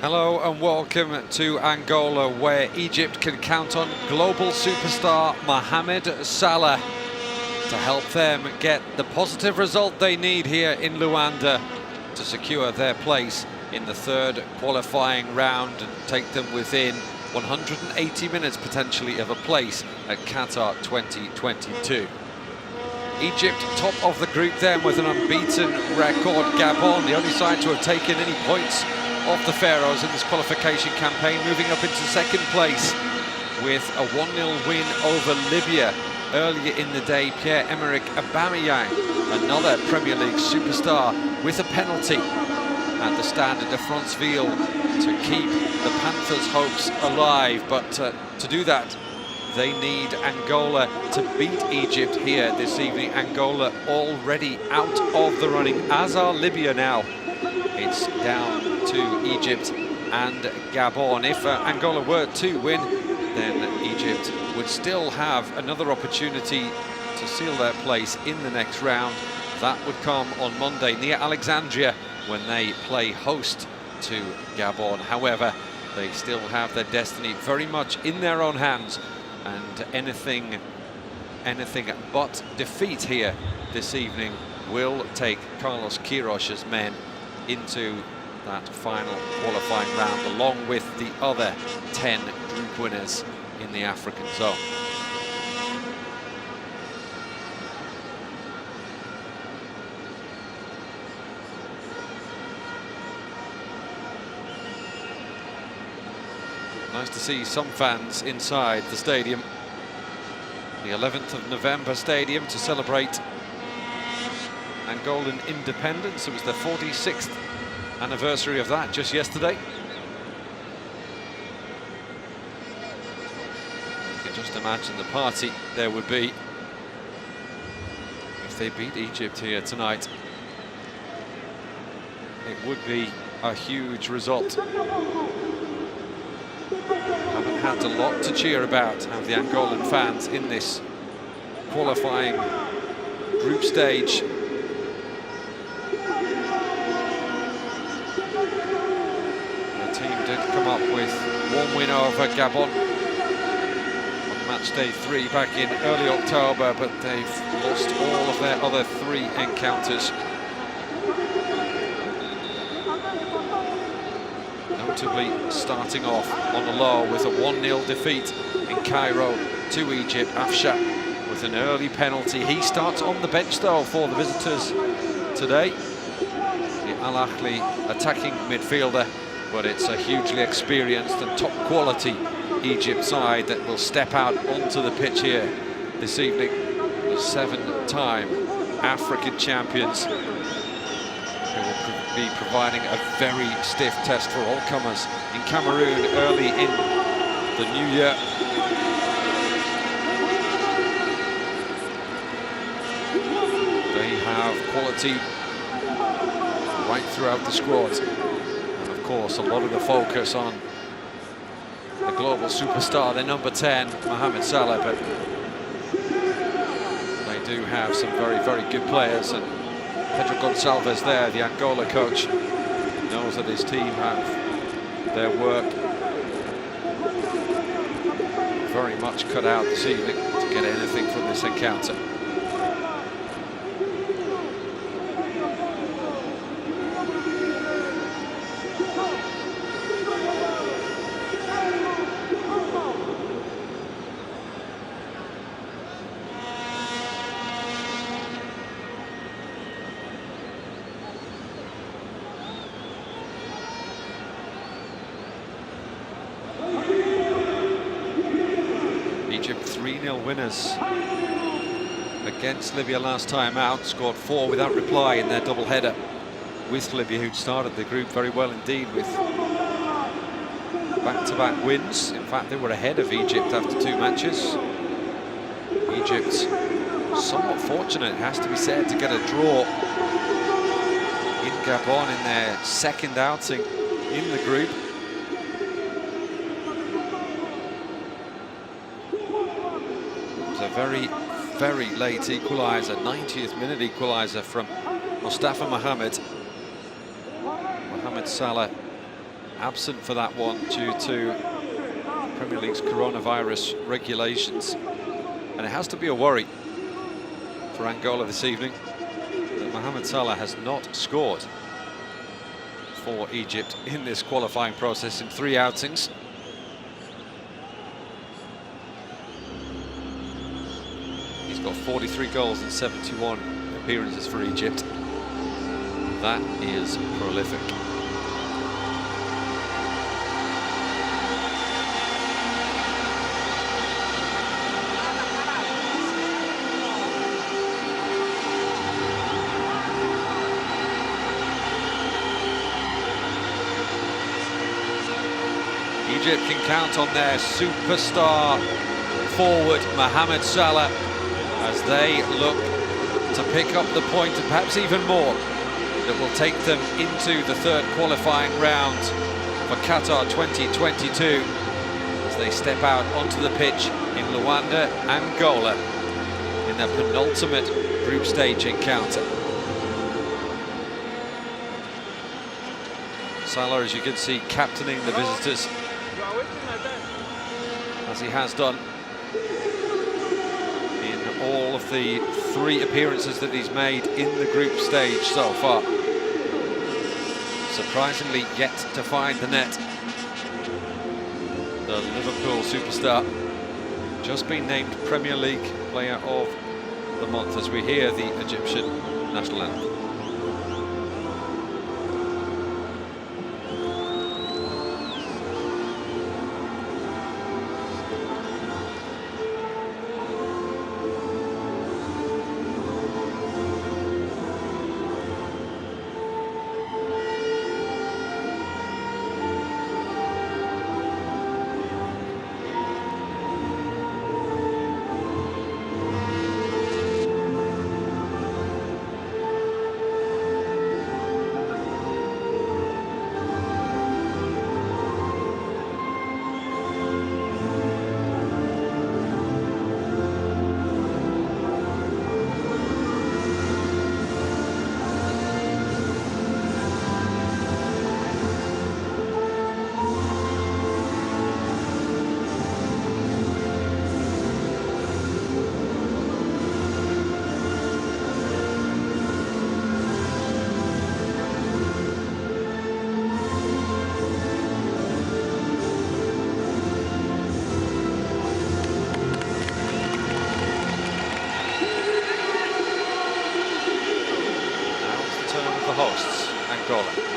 Hello and welcome to Angola, where Egypt can count on global superstar Mohamed Salah to help them get the positive result they need here in Luanda to secure their place in the third qualifying round and take them within 180 minutes potentially of a place at Qatar 2022. Egypt top of the group then with an unbeaten record. Gabon, the only side to have taken any points off the Faroes in this qualification campaign, moving up into second place with a 1-0 win over Libya. Earlier in the day, Pierre-Emerick Aubameyang, another Premier League superstar, with a penalty at the Stade de Franceville to keep the Panthers' hopes alive. But to do that, they need Angola to beat Egypt here this evening. Angola already out of the running, as are Libya now. It's down to Egypt and Gabon. If Angola were to win, then Egypt would still have another opportunity to seal their place in the next round. That would come on Monday near Alexandria when they play host to Gabon. However, they still have their destiny very much in their own hands, and anything but defeat here this evening will take Carlos Queiroz's men into that final qualifying round, along with the other 10 group winners in the African zone. Nice to see some fans inside the stadium. The 11th of November stadium to celebrate Angolan independence. It was the 46th anniversary of that just yesterday. You can just imagine the party there would be if they beat Egypt here tonight. It would be a huge result. Haven't had a lot to cheer about, have the Angolan fans in this qualifying group stage. Did come up with one win over Gabon on match day 3 back in early October, but they've lost all of their other 3 encounters. Notably starting off on the low with a 1-0 defeat in Cairo to Egypt. Afsha with an early penalty. He starts on the bench though for the visitors today. The Al Ahly attacking midfielder. But it's a hugely experienced and top quality Egypt side that will step out onto the pitch here this evening. The 7-time African champions who will be providing a very stiff test for all comers in Cameroon early in the new year. They have quality right throughout the squad. Of course, a lot of the focus on the global superstar, their number 10, Mohamed Salah, but they do have some very, very good players, and Pedro Gonçalves there, the Angola coach, knows that his team have their work very much cut out this evening to get anything from this encounter. Egypt 3-0 winners against Libya last time out, scored 4 without reply in their double-header with Libya, who'd started the group very well indeed with back-to-back wins. In fact, they were ahead of Egypt after 2 matches. Egypt somewhat fortunate, it has to be said, to get a draw in Gabon in their second outing in the group. Very, very late equaliser, 90th minute equaliser from Mustafa Mohamed. Mohamed Salah absent for that one due to Premier League's coronavirus regulations. And it has to be a worry for Angola this evening that Mohamed Salah has not scored for Egypt in this qualifying process in 3 outings. He's got 43 goals and 71 appearances for Egypt. That is prolific. Egypt can count on their superstar forward, Mohamed Salah, as they look to pick up the point and perhaps even more that will take them into the 3rd qualifying round for Qatar 2022 as they step out onto the pitch in Luanda, Angola, in their penultimate group stage encounter. Salah, as you can see, captaining the visitors, as he has done in all of the 3 appearances that he's made in the group stage so far. Surprisingly yet to find the net. The Liverpool superstar just been named Premier League Player of the Month as we hear the Egyptian national anthem. Hosts, Angola.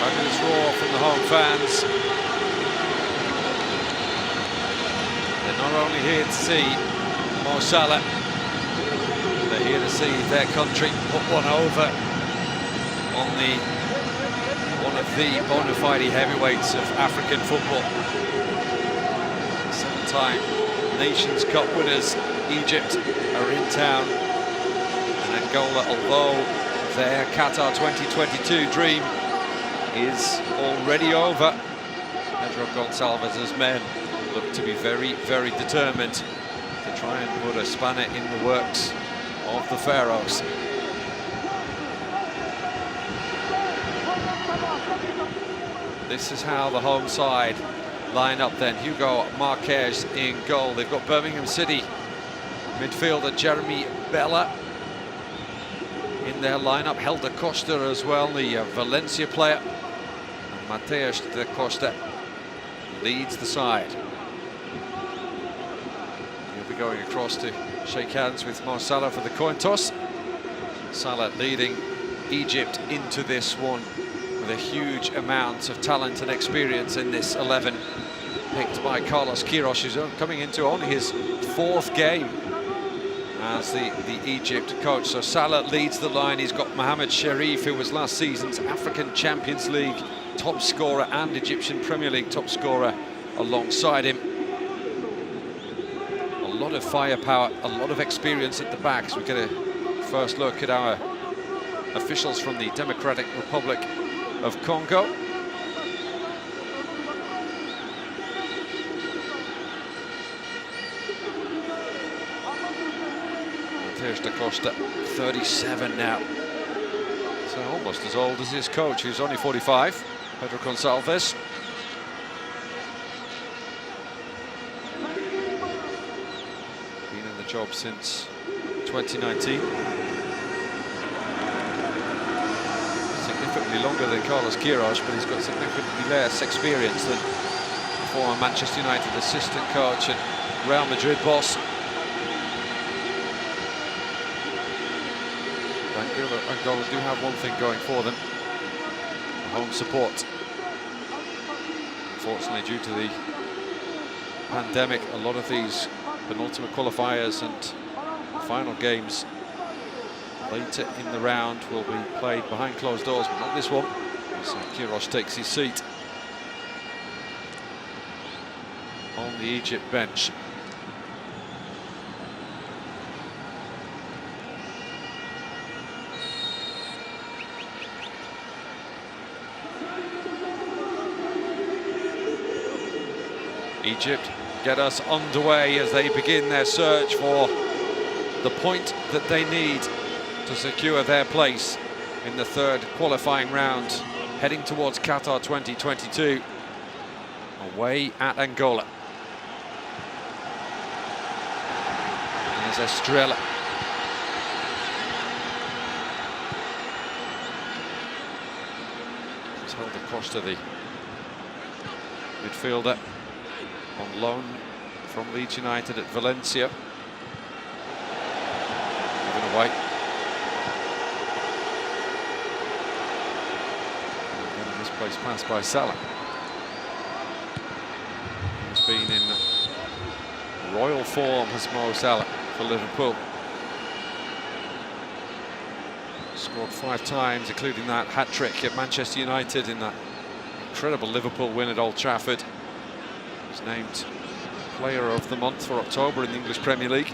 Fabulous roar from the home fans. not only here to see Mo Salah, they're here to see their country put one over on one of the bona fide heavyweights of African football. 7-time Nations Cup winners, Egypt, are in town. And Angola, although their Qatar 2022 dream is already over, Pedro Gonçalves' men look to be very, very determined to try and put a spanner in the works of the Faroes. This is how the home side line up then. Hugo Marquez in goal. They've got Birmingham City midfielder Jeremy Bella in their lineup. Helder Costa as well, the Valencia player. And Mateus da Costa leads the side. He'll be going across to shake hands with Mo Salah for the coin toss. Salah leading Egypt into this one with a huge amount of talent and experience in this 11, picked by Carlos Queiroz, who's coming into only his 4th game as the Egypt coach. So Salah leads the line. He's got Mohamed Sherif, who was last season's African Champions League top scorer and Egyptian Premier League top scorer alongside him. A lot of firepower, a lot of experience at the back. So we get a first look at our officials from the Democratic Republic of Congo. Mateus da Costa, 37 now. So almost as old as his coach, who's only 45, Pedro Gonçalves. Been in the job since 2019. Significantly longer than Carlos Queiroz, but he's got significantly less experience than former Manchester United assistant coach and Real Madrid boss. Angola do have one thing going for them: home support. Unfortunately, due to the pandemic, a lot of these penultimate qualifiers and final games later in the round will be played behind closed doors, but not this one. So Queiroz takes his seat on the Egypt bench. Egypt get us underway as they begin their search for the point that they need to secure their place in the 3rd qualifying round, heading towards Qatar 2022, away at Angola. Here's Estrella. It's Helder Costa, the midfielder, on loan from Leeds United at Valencia. Given away. Getting this place passed by Salah. He's been in royal form, has Mo Salah, for Liverpool. Scored 5 times, including that hat-trick at Manchester United in that incredible Liverpool win at Old Trafford. He was named Player of the Month for October in the English Premier League.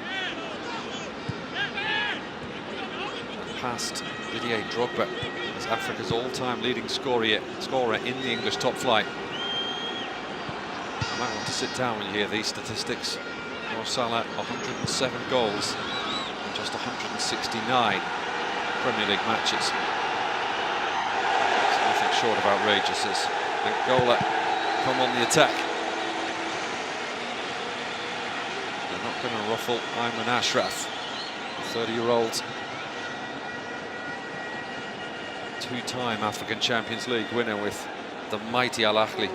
Past Didier Drogba as Africa's all-time leading scorer in the English top flight. You might want to sit down when you hear these statistics. Mo Salah, 107 goals in just 169 Premier League matches. It's nothing short of outrageous as Angola come on the attack. They're not going to ruffle Ayman Ashraf, the 30-year-old, 2-time African Champions League winner with the mighty Al Ahly.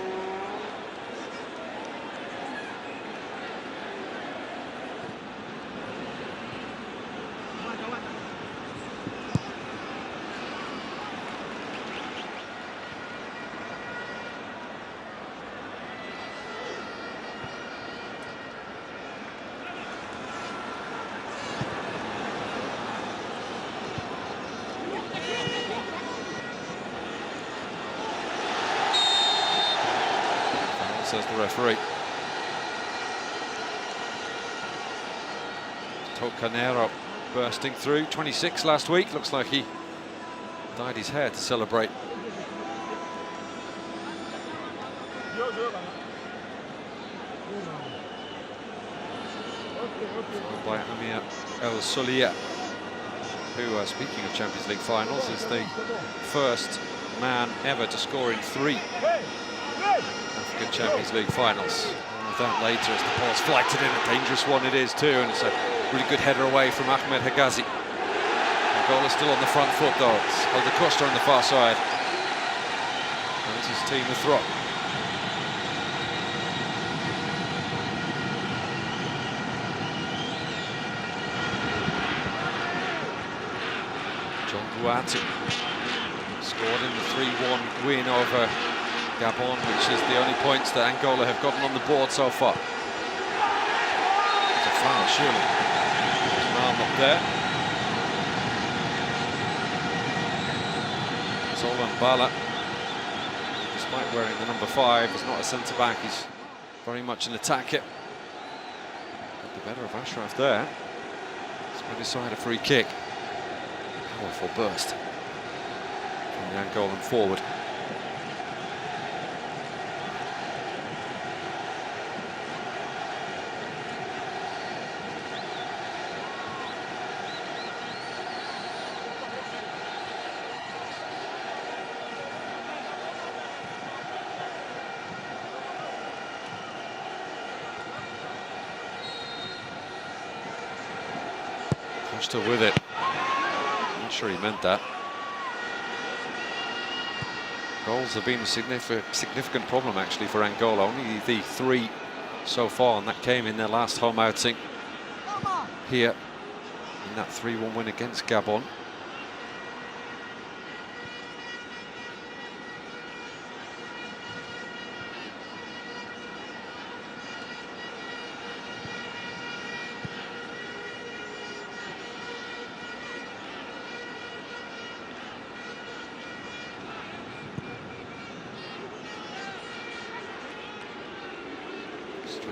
says the referee. Tocanero bursting through, 26 last week. Looks like he dyed his hair to celebrate. Followed by Amir El Solia, who, speaking of Champions League finals, is the first man ever to score in 3 African Champions League finals. With that later, as the ball's flighted in, a dangerous one it is too, and it's a really good header away from Ahmed Hegazi. Angola still on the front foot though. It's Costa on the far side. And his team the throw. John Duarte scored in the 3-1 win over Gabon, which is the only points that Angola have gotten on the board so far. It's a foul, surely. There's an arm up there. Zolan Bala, despite wearing the number 5, is not a centre-back, he's very much an attacker. Got the better of Ashraf there. He's going to decide a free kick. Powerful burst from the Angolan forward. Still with it. Not sure he meant that. Goals have been a significant problem actually for Angola. Only the 3 so far, and that came in their last home outing here in that 3-1 win against Gabon.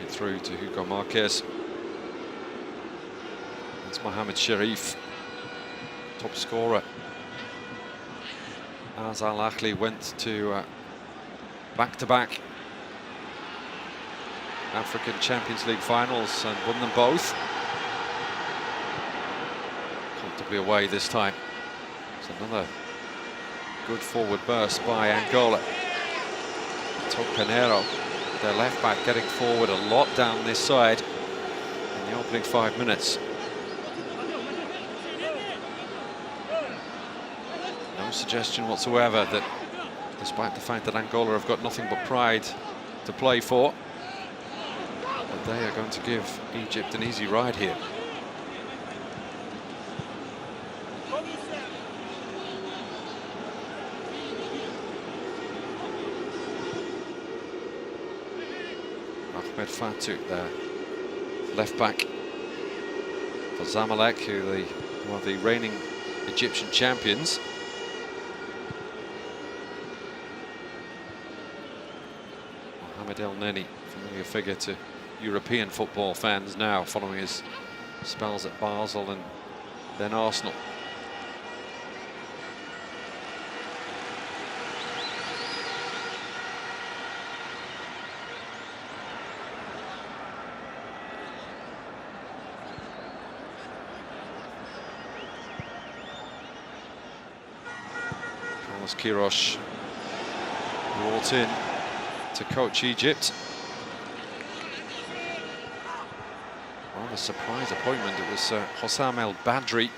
Through to Hugo Marquez. It's Mohamed Sharif, top scorer. As Al Ahly went to back-to-back African Champions League finals and won them both. Comfortably away this time. It's another good forward burst by Angola. Tocanero, their left back, getting forward a lot down this side in the opening 5 minutes. No suggestion whatsoever that, despite the fact that Angola have got nothing but pride to play for, that they are going to give Egypt an easy ride here. Fatu, there, left back for Zamalek, who are the reigning Egyptian champions. Mohamed El Neni, familiar figure to European football fans now, following his spells at Basel and then Arsenal. Queiroz brought in to coach Egypt. Well, a surprise appointment. It was Hossam El Badri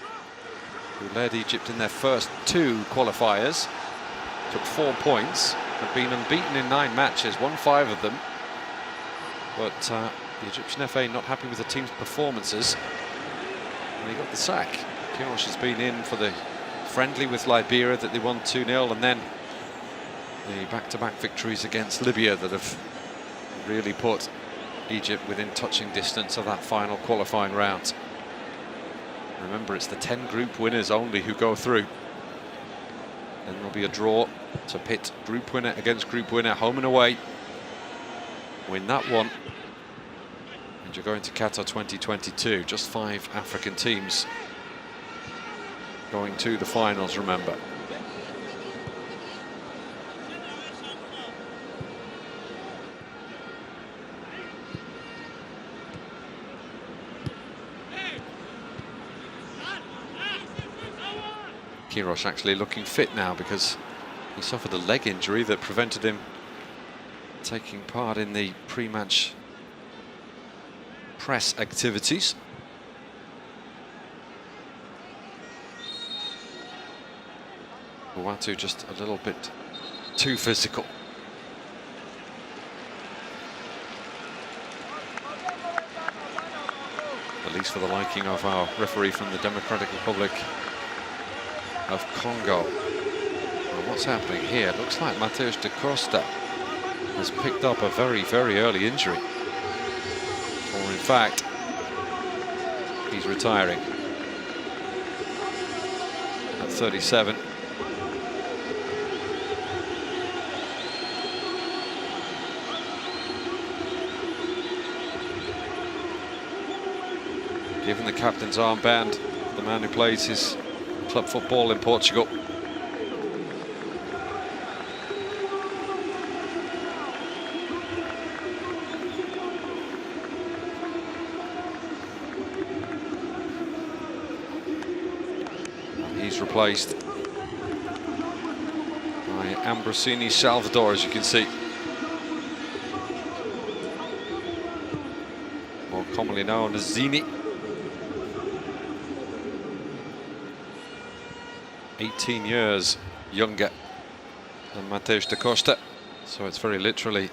who led Egypt in their first 2 qualifiers. Took 4 points, had been unbeaten in 9 matches, won 5 of them. But the Egyptian FA not happy with the team's performances, and he got the sack. Queiroz has been in for the friendly with Liberia that they won 2-0, and then the back-to-back victories against Libya that have really put Egypt within touching distance of that final qualifying round. Remember, it's the 10 group winners only who go through. Then there'll be a draw to pit group winner against group winner, home and away. win that one, and you're going to Qatar 2022. Just 5 African teams going to the finals, remember. Queiroz actually looking fit now because he suffered a leg injury that prevented him taking part in the pre-match press activities. Buatu just a little bit too physical. At least for the liking of our referee from the Democratic Republic of Congo. Well, what's happening here? It looks like Mateus da Costa has picked up a very, very early injury. Or in fact, he's retiring at 37. Given the captain's armband, the man who plays his club football in Portugal. And he's replaced by Ambrosini Salvador, as you can see. More commonly known as Zini. 18 years younger than Mateus da Costa, so it's very literally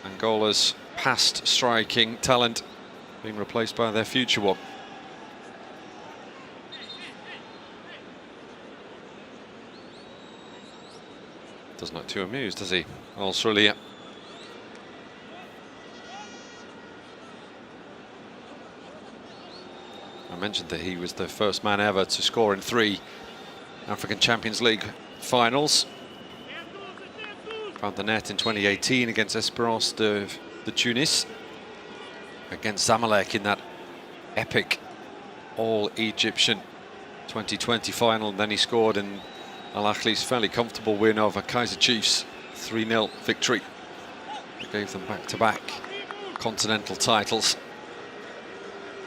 Angola's past striking talent being replaced by their future one. Doesn't look too amused, does he? Australia. I mentioned that he was the first man ever to score in 3 African Champions League finals. Found the net in 2018 against Esperance de Tunis, against Zamalek in that epic all-Egyptian 2020 final, and then he scored in Al Ahly's fairly comfortable win over Kaizer Chiefs, 3-0 victory that gave them back-to-back continental titles.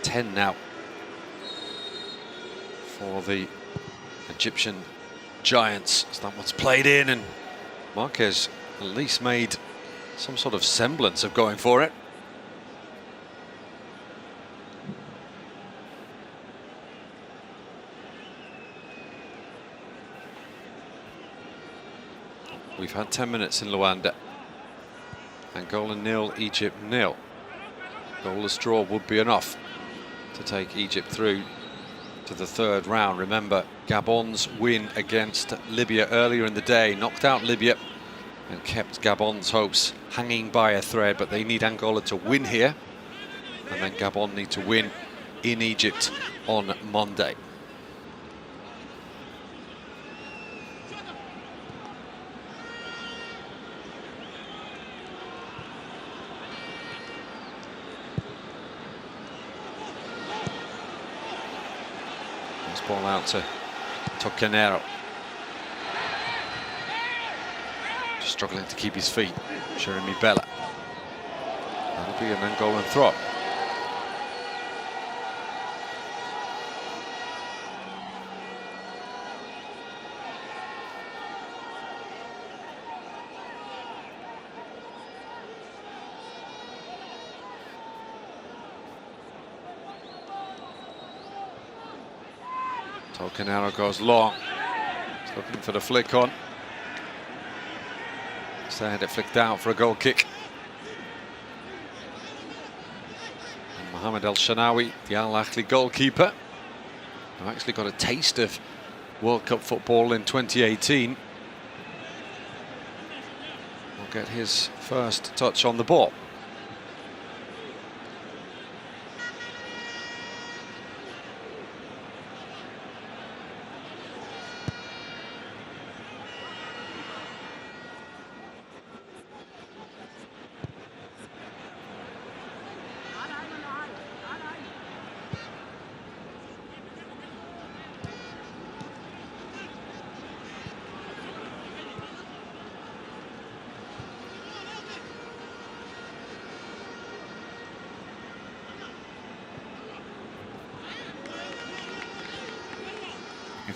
10 now for the Egyptian Giants. Is that what's played in? And Marquez at least made some sort of semblance of going for it. We've had 10 minutes in Luanda. Angola 0, Egypt 0. Goalless draw would be enough to take Egypt through to the 3rd round. Remember, Gabon's win against Libya earlier in the day knocked out Libya and kept Gabon's hopes hanging by a thread, but they need Angola to win here, and then Gabon need to win in Egypt on Monday. Ball out to Tocanero. Just struggling to keep his feet. Jeremy Bella. That'll be an Angolan throw. Tocanero goes long. He's looking for the flick on. So had it flicked out for a goal kick. And Mohamed El Shanawi, the Al Ahly goalkeeper, who actually got a taste of World Cup football in 2018, will get his first touch on the ball.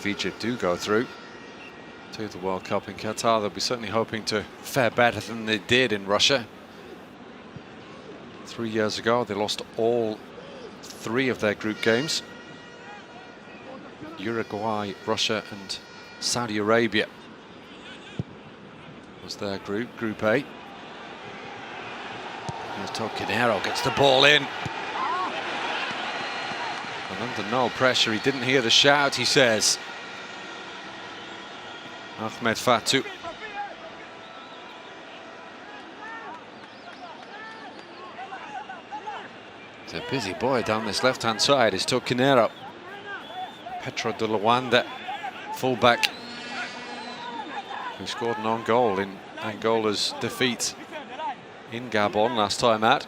if Egypt do go through to the World Cup in Qatar, they'll be certainly hoping to fare better than they did in Russia. 3 years ago, they lost all 3 of their group games. Uruguay, Russia and Saudi Arabia was their group, Group A. Here's Toquinero, gets the ball in. And under no pressure, he didn't hear the shout, he says. Ahmed Fatou. He's a busy boy down this left-hand side, is Toquinero. Petro de Luanda, fullback, who scored an own goal in Angola's defeat in Gabon last time out.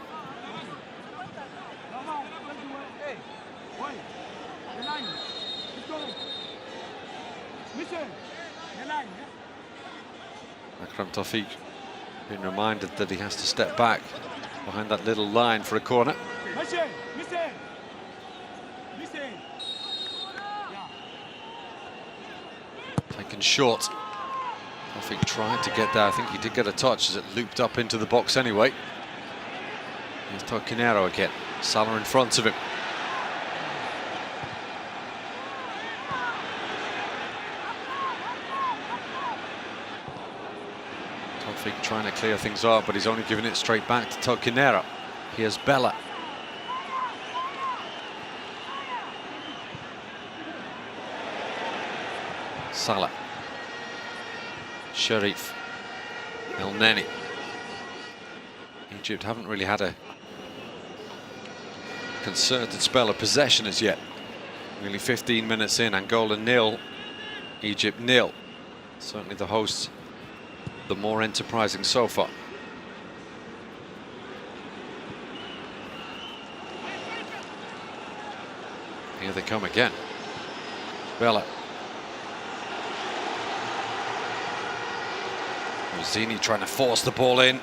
Akram Tawfiq being reminded that he has to step back behind that little line for a corner. Taken short. Tawfiq tried to get there. I think he did get a touch as it looped up into the box anyway. Here's Toquinero again. Salah in front of him. Tawfiq trying to clear things up, but he's only giving it straight back to Toquinero. Here's Bella. Salah. Sharif. El Neni. Egypt haven't really had a concerted spell of possession as yet. Nearly 15 minutes in, Angola 0, Egypt 0. Certainly the hosts, the more enterprising so far. Here they come again. Bella. Zini trying to force the ball in.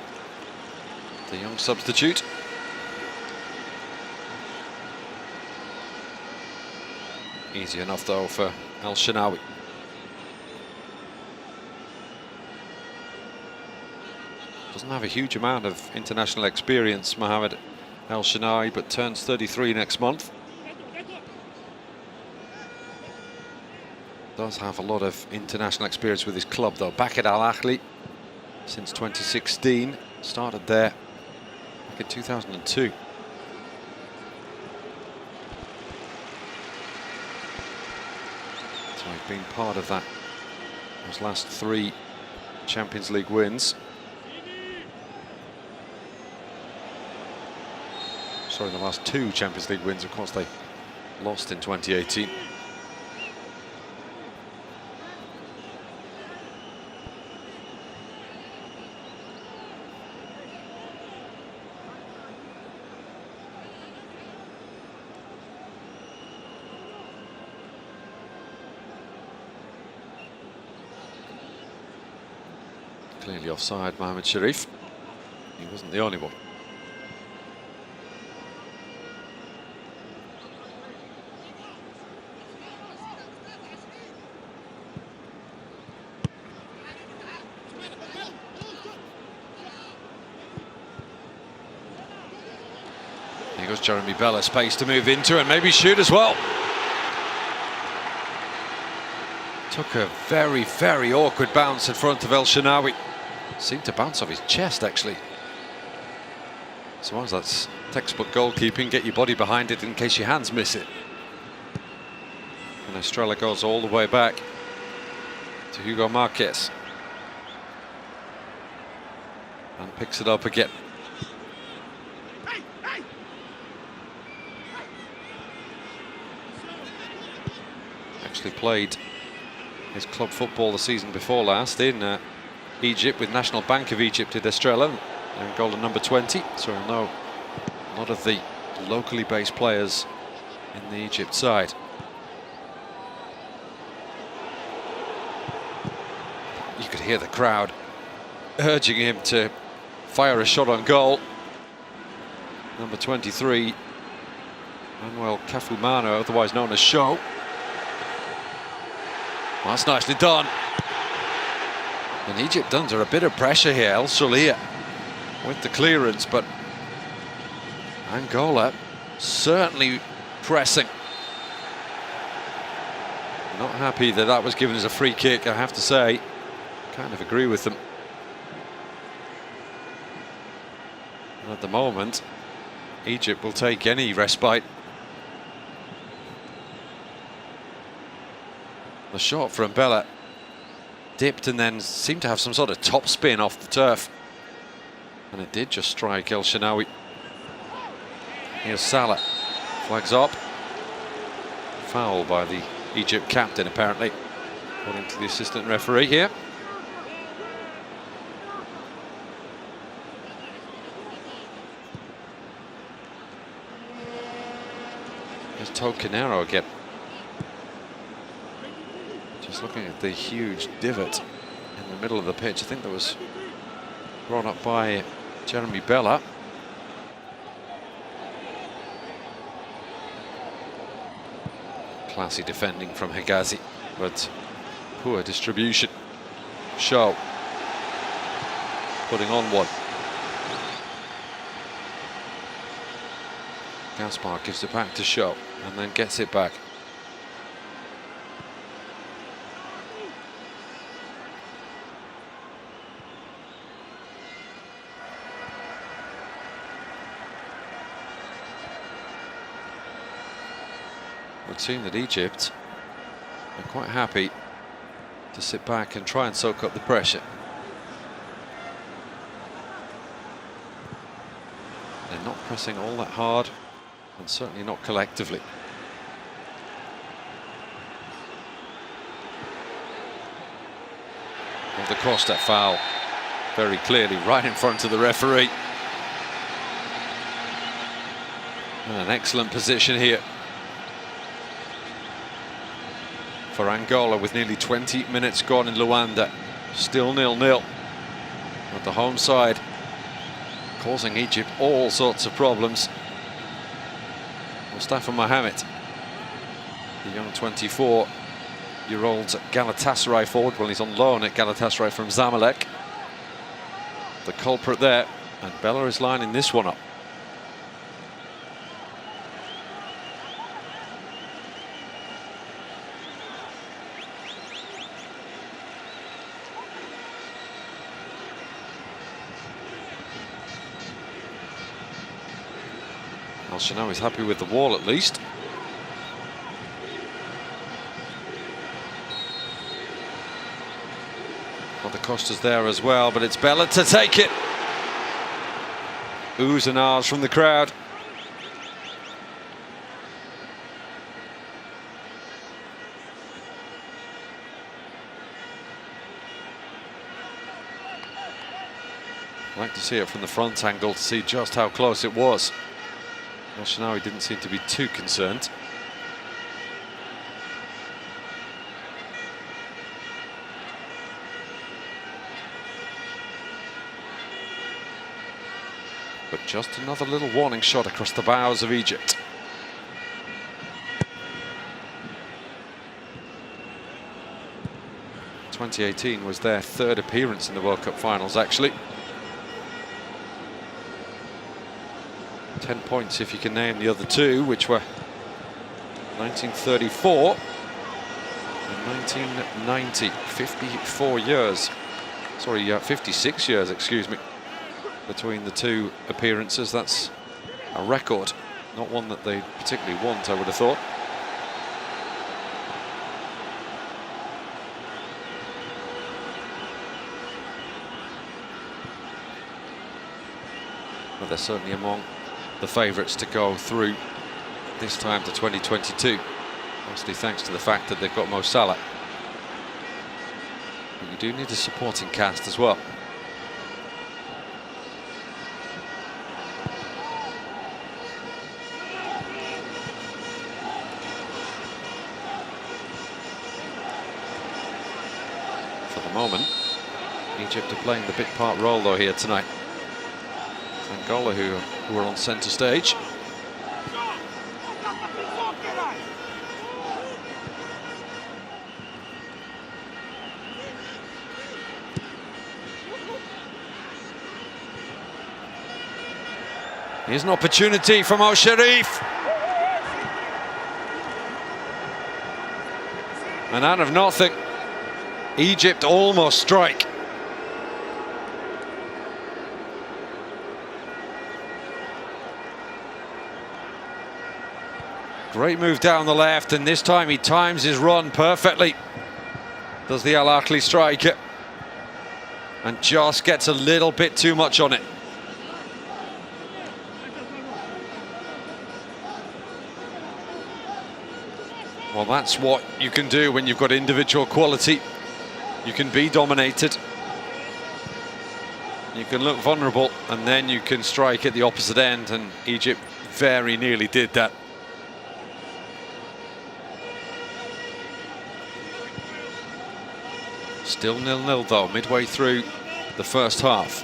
The young substitute. Easy enough though for El Shenawi. Doesn't have a huge amount of international experience, Mohamed El Shenawi, but turns 33 next month. Does have a lot of international experience with his club though. Back at Al Ahly since 2016, started there back in 2002. So he's been part of that, those last 3 Champions League wins. Sorry, the last 2 Champions League wins, of course they lost in 2018. Clearly offside, Mohamed Sharif. He wasn't the only one. Here goes Jeremy Bella, space to move into and maybe shoot as well. Took a very, very awkward bounce in front of El Shenawi. Seemed to bounce off his chest, actually. So that's textbook goalkeeping. Get your body behind it in case your hands miss it. And Estrella goes all the way back to Hugo Marquez. And picks it up again. Actually played his club football the season before last in Egypt with National Bank of Egypt at Estrella, Angola number 20. So we'll know a lot of the locally based players in the Egypt side. You could hear the crowd urging him to fire a shot on goal. Number 23, Manuel Kafumano, otherwise known as Show. Well, that's nicely done. And Egypt under a bit of pressure here. El Solia with the clearance, but Angola certainly pressing. Not happy that that was given as a free kick, I have to say. Kind of agree with them. And at the moment, Egypt will take any respite. The shot from Bella dipped and then seemed to have some sort of top spin off the turf. And it did just strike El Shenawi. Here's Salah. Flags up. Foul by the Egypt captain, apparently, according to the assistant referee here. There's Tocanero again. Just looking at the huge divot in the middle of the pitch. I think that was brought up by Jeremy Bella. Classy defending from Hegazi, but poor distribution. Shaw putting on one. Gaspar gives it back to Shaw and then gets it back. Would seem that Egypt are quite happy to sit back and try and soak up the pressure. They're not pressing all that hard, and certainly not collectively. Well, the Costa foul, very clearly right in front of the referee. And an excellent position here for Angola with nearly 20 minutes gone in Luanda. Still 0-0. But the home side causing Egypt all sorts of problems. Mustafa Mohamed, the young 24-year-old Galatasaray forward, well, he's on loan at Galatasaray from Zamalek. The culprit there, and Bella is lining this one up. El Shenawi's happy with the wall at least. Well, the Costa's there as well, but it's Bella to take it. Oohs and ahs from the crowd. I'd like to see it from the front angle to see just how close it was. El Shenawi didn't seem to be too concerned. But just another little warning shot across the bows of Egypt. '18 was their third appearance in the World Cup finals, actually. 10 points if you can name the other two, which were 1934 and 1990. 54 years. Sorry, 56 years, excuse me, between the two appearances. That's a record, not one that they particularly want, I would have thought. But they're certainly among the favourites to go through this time to 2022, mostly thanks to the fact that they've got Mo Salah. But you do need a supporting cast as well. For the moment, Egypt are playing the bit part role though here tonight. Angola who are on centre stage. Here's an opportunity from Al Sharif. And out of nothing, Egypt almost strike. Great move down the left, and this time he times his run perfectly. Does the Al Ahly striker. And just gets a little bit too much on it. Well, that's what you can do when you've got individual quality. You can be dominated. You can look vulnerable, and then you can strike at the opposite end, and Egypt very nearly did that. Still 0-0 though, midway through the first half.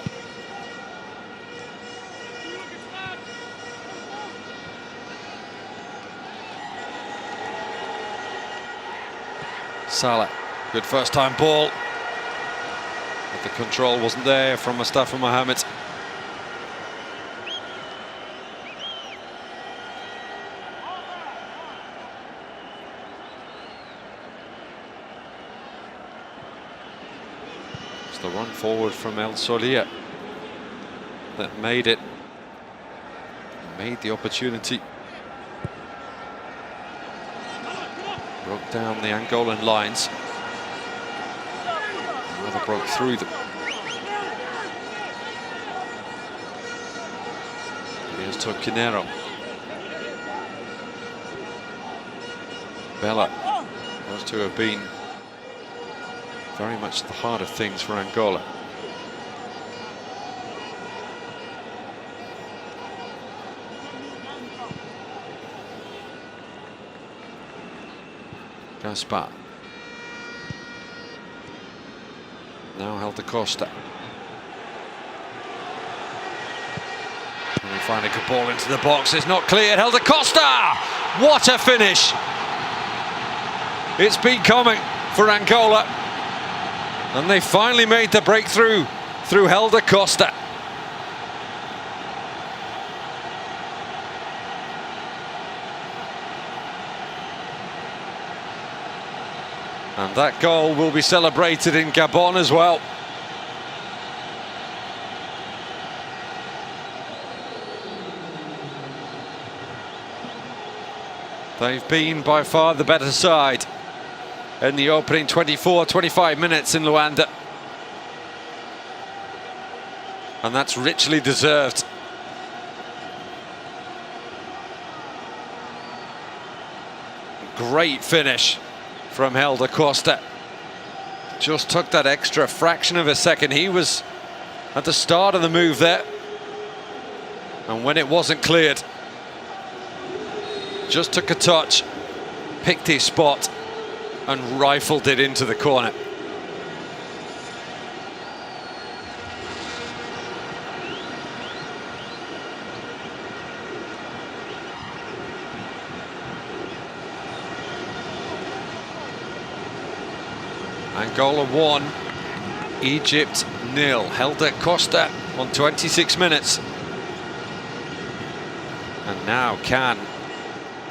Salah, good first time ball. But the control wasn't there from Mustafa Mohamed. It's the run forward from El Solia that made it. Made the opportunity. Broke down the Angolan lines. Never broke through them. Here's Toquinero. Bella. Those two have been very much at the heart of things for Angola. Gaspar. Now held to Costa. And we find a good ball into the box. It's not cleared. Held to Costa! What a finish! It's been coming for Angola. And they finally made the breakthrough through Helder Costa. And that goal will be celebrated in Gabon as well. They've been by far the better side in the opening 24-25 minutes in Luanda. And that's richly deserved. Great finish from Helder Costa. Just took that extra fraction of a second. He was at the start of the move there. And when it wasn't cleared, just took a touch, picked his spot, and rifled it into the corner. Angola 1, Egypt 0. Helder Costa on 26 minutes. And now can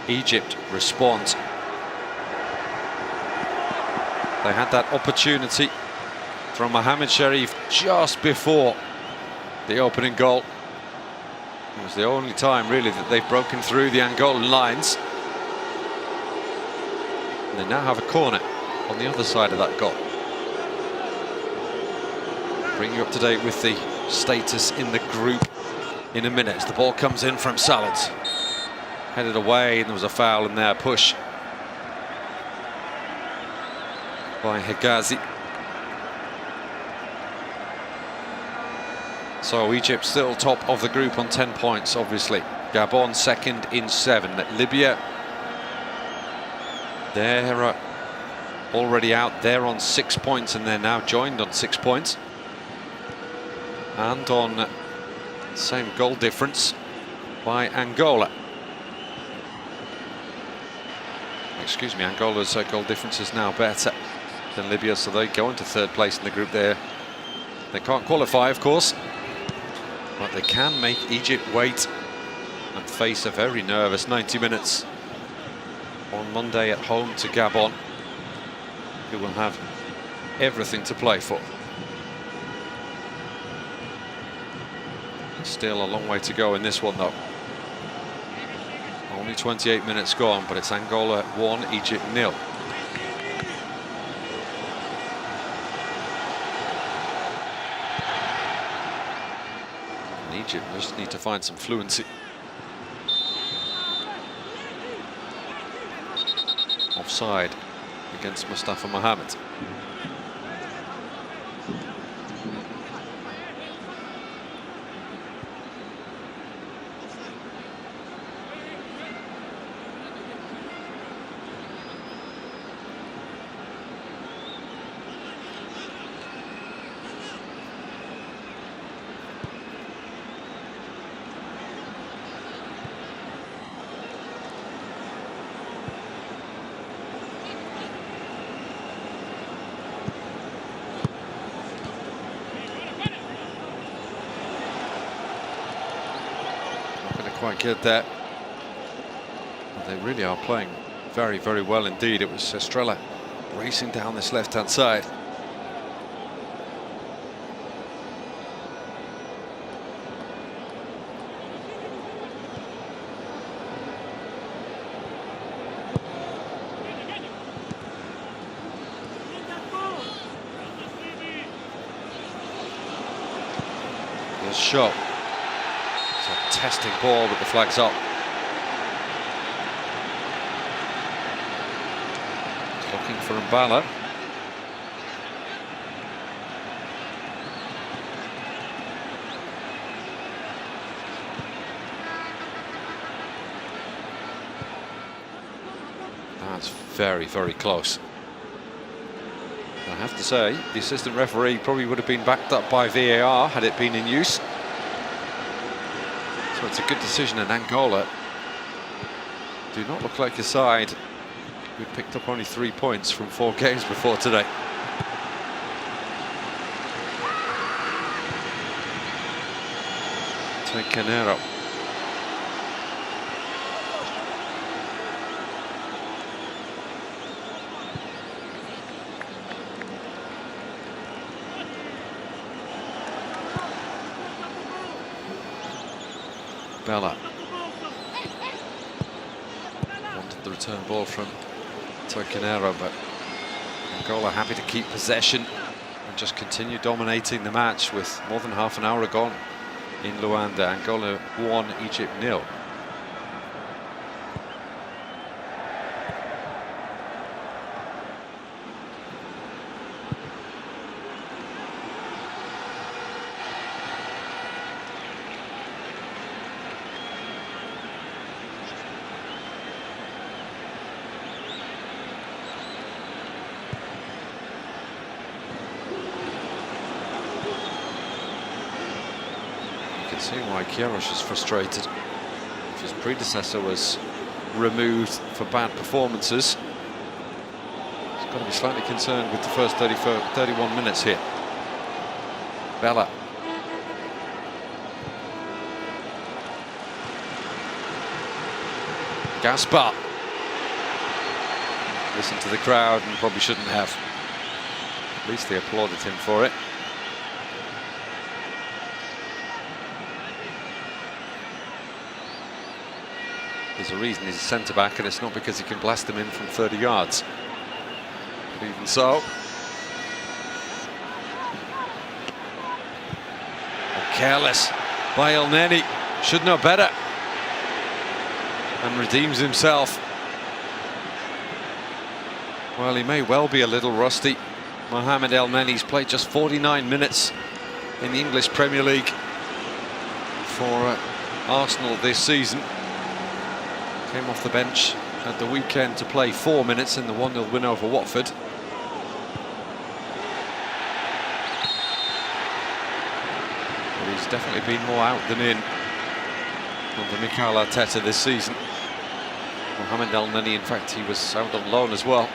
Egypt respond? They had that opportunity from Mohamed Sharif just before the opening goal. It was the only time really that they've broken through the Angolan lines. And they now have a corner on the other side of that goal. Bring you up to date with the status in the group in a minute. As the ball comes in from Salad. Headed away, and there was a foul in there, push by Hegazi. So Egypt still top of the group on 10 points, obviously. Gabon second in 7. Libya, they're already out. They're on 6 points, and they're now joined on 6 points. And on the same goal difference by Angola. Excuse me, Angola's goal difference is now better than Libya, so they go into 3rd place in the group there. They can't qualify, of course, but they can make Egypt wait and face a very nervous 90 minutes on Monday at home to Gabon, who will have everything to play for. Still a long way to go in this one, though. Only 28 minutes gone, but it's Angola 1, Egypt 0. And Egypt just need to find some fluency. Offside against Mustafa Mohamed. Quite good there. They really are playing very, very well indeed. It was Estrella racing down this left-hand side. Good shot. Testing ball, but the flag's up. Looking for Mbala. That's very, very close. I have to say, the assistant referee probably would have been backed up by VAR had it been in use. So it's a good decision, and Angola do not look like a side who picked up only 3 points from 4 games before today. Take Canero. Bella wanted the return ball from Canero, but Angola happy to keep possession and just continue dominating the match with more than half an hour gone in Luanda. Angola 1, Egypt 0. See why Queiroz is frustrated. If his predecessor was removed for bad performances, he's got to be slightly concerned with the first 31 minutes here. Bella. Gaspar. Listened to the crowd and probably shouldn't have. At least they applauded him for it. There's a reason he's a centre-back, and it's not because he can blast them in from 30 yards. But even so. Careless by El Neni. Should know better. And redeems himself. Well, he may well be a little rusty. Mohamed El Neni's played just 49 minutes in the English Premier League for Arsenal this season. Came off the bench at the weekend to play 4 minutes in the 1-0 win over Watford. But he's definitely been more out than in under Mikel Arteta this season. Mohamed El Neni, in fact, he was out on loan as well.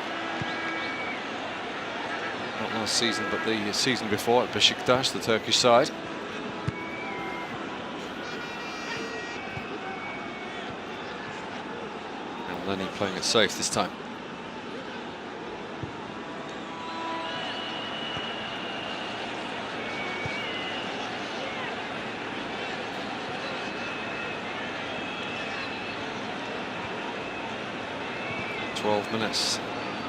Not last season, but the season before at Beşiktaş, the Turkish side. Lenny playing it safe this time. Minutes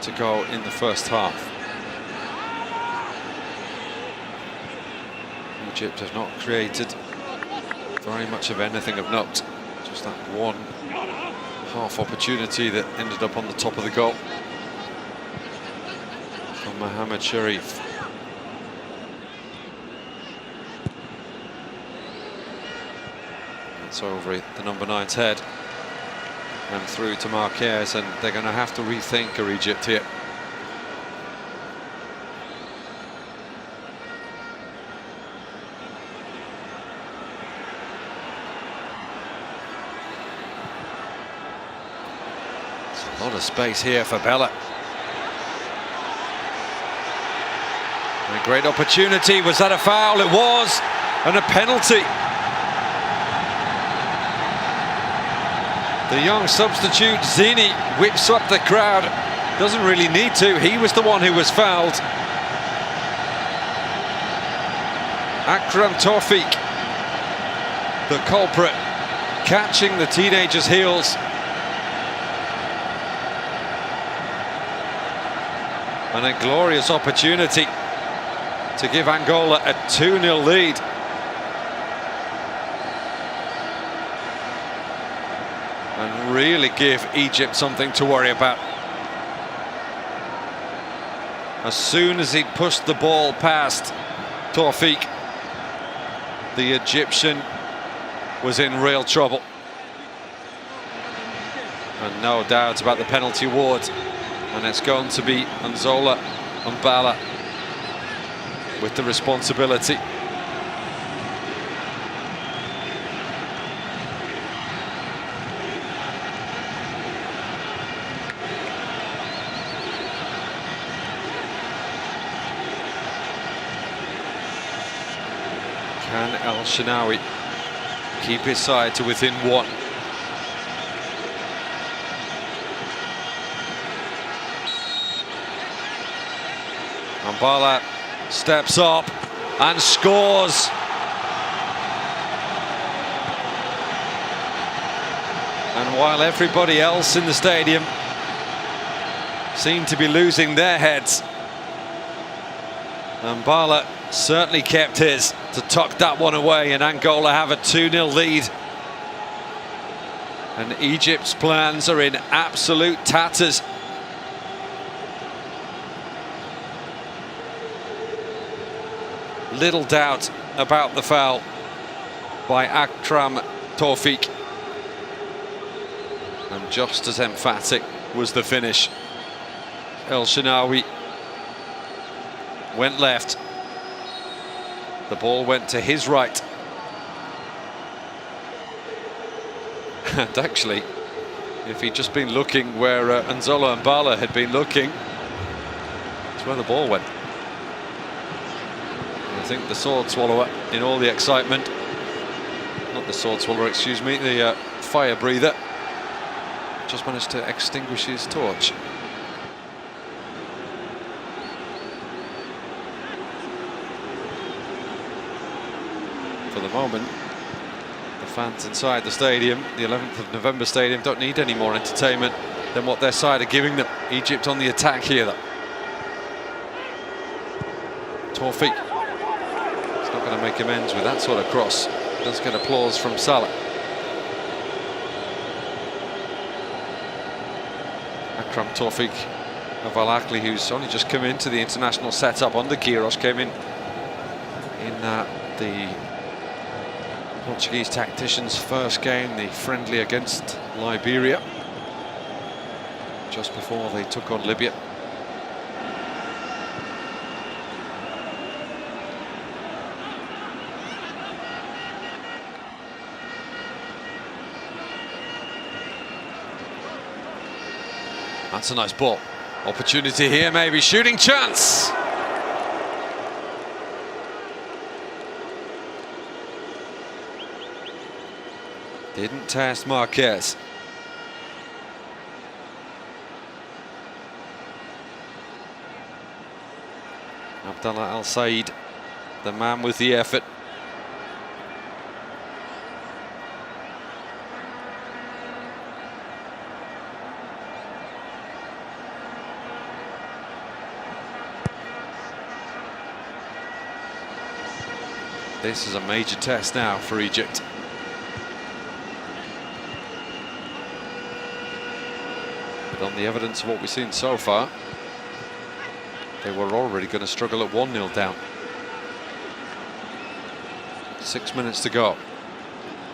to go in the first half. Egypt have not created very much of anything of note. Just that one half opportunity that ended up on the top of the goal from Mohamed Sharif. It's over the number 9's head and through to Marquez, and they're going to have to rethink Egypt here. There's a lot of space here for Bella. A great opportunity. Was that a foul? It was, and a penalty. The young substitute Zini whips up the crowd. Doesn't really need to. He was the one who was fouled. Akram Tawfiq, the culprit, catching the teenager's heels. And a glorious opportunity to give Angola a 2-0 lead. And really give Egypt something to worry about. As soon as he'd pushed the ball past Tawfiq, the Egyptian was in real trouble. And no doubt about the penalty award. And it's going to be Nzola Mbala with the responsibility. Can El Shenawi keep his side to within one? Mbala steps up and scores. And while everybody else in the stadium seemed to be losing their heads, Mbala certainly kept his to tuck that one away, and Angola have a 2-0 lead. And Egypt's plans are in absolute tatters. Little doubt about the foul by Akram Tawfiq. And just as emphatic was the finish. El Shenawi went left. The ball went to his right. And actually, if he'd just been looking where Nzola Mbala had been looking, that's where the ball went. I think the sword swallower, in all the excitement, not the sword swallower, excuse me, the fire breather, just managed to extinguish his torch. For the moment, the fans inside the stadium, the 11th of November stadium, don't need any more entertainment than what their side are giving them. Egypt on the attack here, though. Tawfiq. It's not going to make amends with that sort of cross. Does get applause from Salah. Akram Tawfiq of Al Ahly, who's only just come into the international setup under Queiroz, came in the Portuguese tactician's first game, the friendly against Liberia, just before they took on Libya. That's a nice ball. Opportunity here, maybe shooting chance. Didn't test Marquez. Abdallah Al Said, the man with the effort. This is a major test now for Egypt. But on the evidence of what we've seen so far, they were already going to struggle at 1-0 down. 6 minutes to go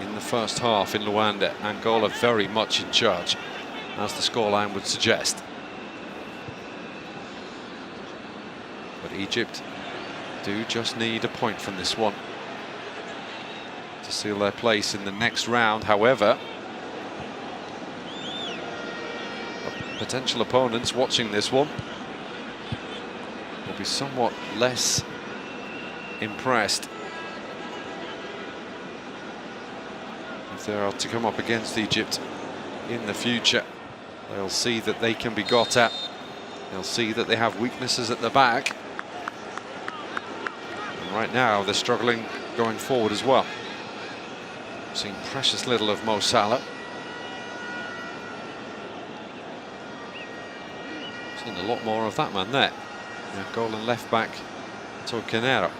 in the first half in Luanda. Angola very much in charge, as the scoreline would suggest. But Egypt do just need a point from this one to seal their place in the next round. However, potential opponents watching this one will be somewhat less impressed if they are to come up against Egypt in the future. They'll see that they can be got at. They'll see that they have weaknesses at the back. And right now they're struggling going forward as well. Seeing precious little of Mo Salah. Seen a lot more of that man there. The Angolan left back, Torquenero.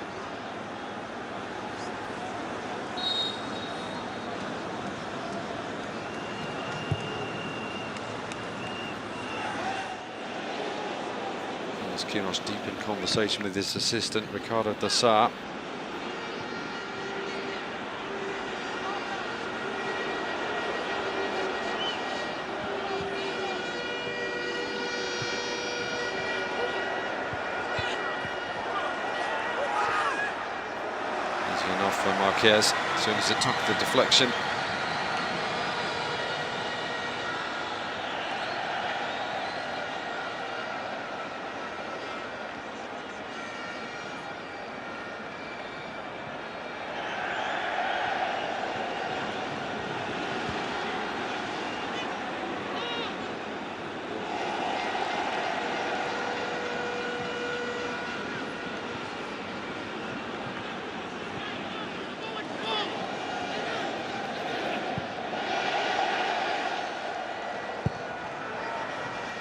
There's Quiros deep in conversation with his assistant, Ricardo Dassar. Marquez, as soon as it took the deflection.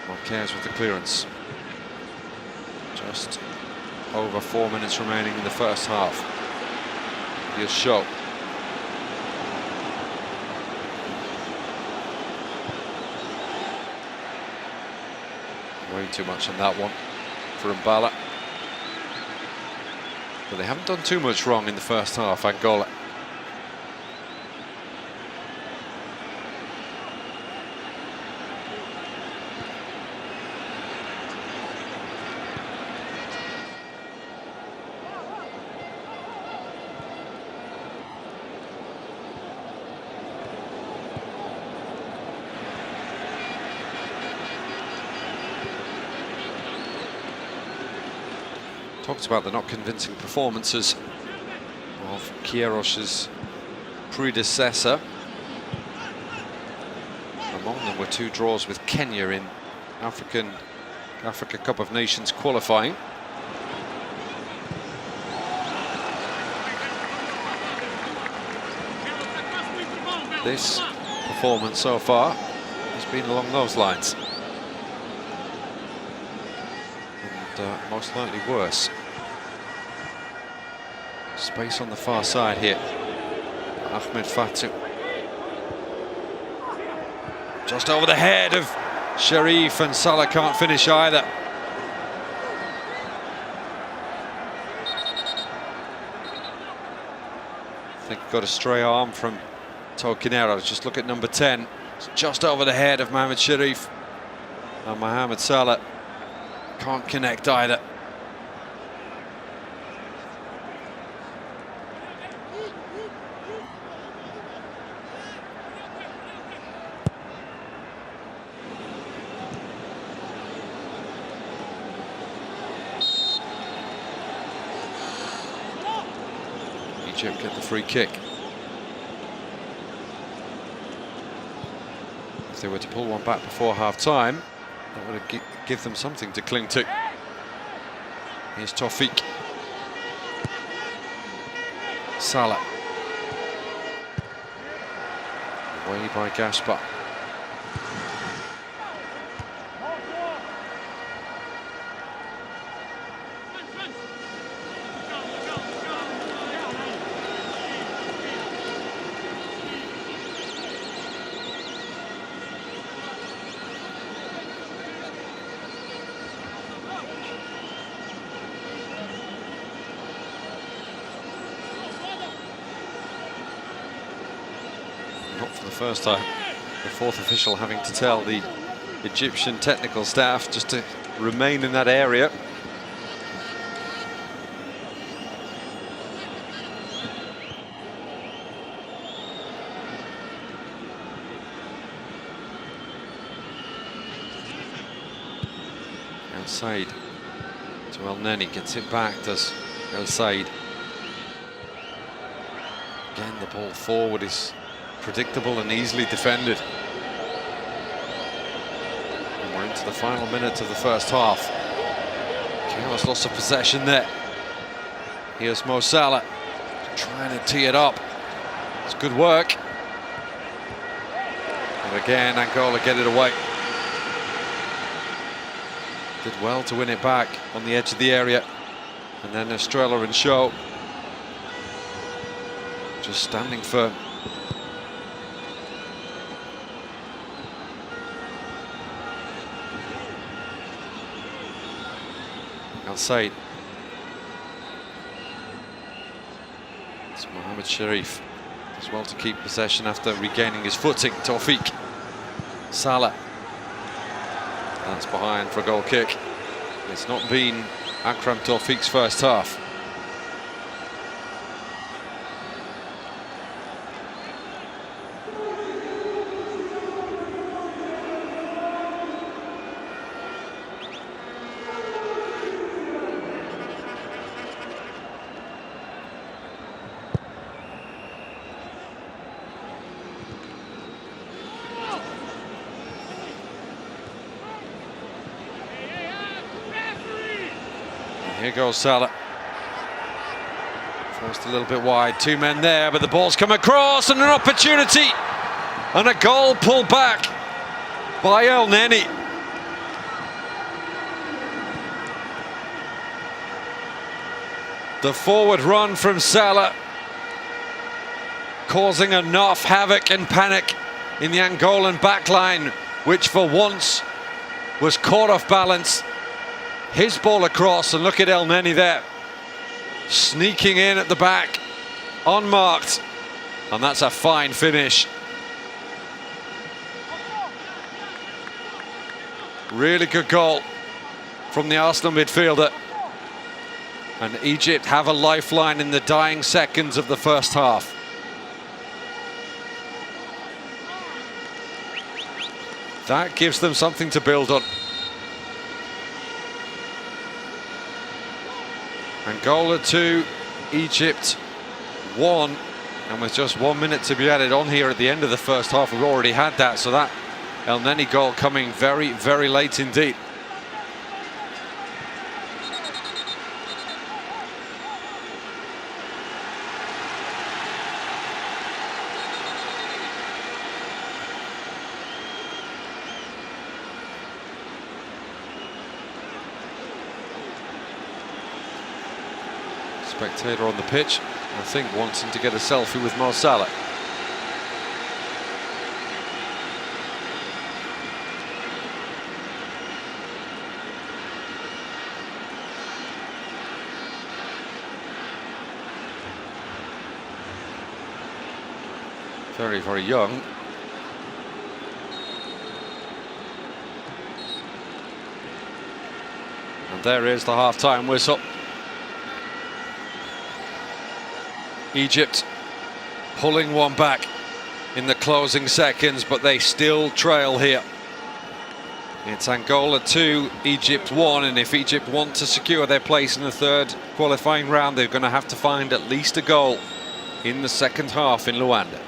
Marquez with the clearance. Just over 4 minutes remaining in the first half. Here's Show. Way too much on that one for Mbala. But they haven't done too much wrong in the first half, Angola. Talked about the not convincing performances of Quiros's predecessor. Among them were 2 draws with Kenya in Africa Cup of Nations qualifying. This performance so far has been along those lines. And most likely worse. Space on the far side here. Ahmed Fatou. Just over the head of Sharif, and Salah can't finish either. I think got a stray arm from Torquenero. Just look at number 10. It's just over the head of Mohamed Sharif. And Mohamed Salah can't connect either. Egypt get the free kick. If they were to pull one back before half-time, that would give them something to cling to. Here's Tawfiq. Salah. Away by Gaspar. Not for the first time. The fourth official having to tell the Egyptian technical staff just to remain in that area. Outside to El Neni, gets it back, does El Said. Again, the ball forward is predictable and easily defended. And we're into the final minute of the first half. Careless loss of possession there. Here's Mo Salah trying to tee it up. It's good work. And again, Angola get it away. Did well to win it back on the edge of the area. And then Estrella and Shaw just standing firm. Said. It's Mohamed Sharif. Does well to keep possession after regaining his footing. Tawfiq. Salah. That's behind for a goal kick. It's not been Akram Tawfiq's first half. Here goes Salah. First a little bit wide, two men there, but the ball's come across and an opportunity. And a goal pulled back by El Neni. The forward run from Salah causing enough havoc and panic in the Angolan backline, which for once was caught off balance. His ball across, and look at El Neni there, sneaking in at the back, unmarked, and that's a fine finish. Really good goal from the Arsenal midfielder. And Egypt have a lifeline in the dying seconds of the first half. That gives them something to build on. Angola 2, Egypt 1, and with just 1 minute to be added on here at the end of the first half, we've already had that, so that El Neni goal coming very, very late indeed. Spectator on the pitch, I think wanting to get a selfie with Mo Salah. Very, very young. And there is the half-time whistle. Egypt pulling one back in the closing seconds, but they still trail here. It's Angola 2, Egypt 1, and if Egypt want to secure their place in the third qualifying round, they're going to have to find at least a goal in the second half in Luanda.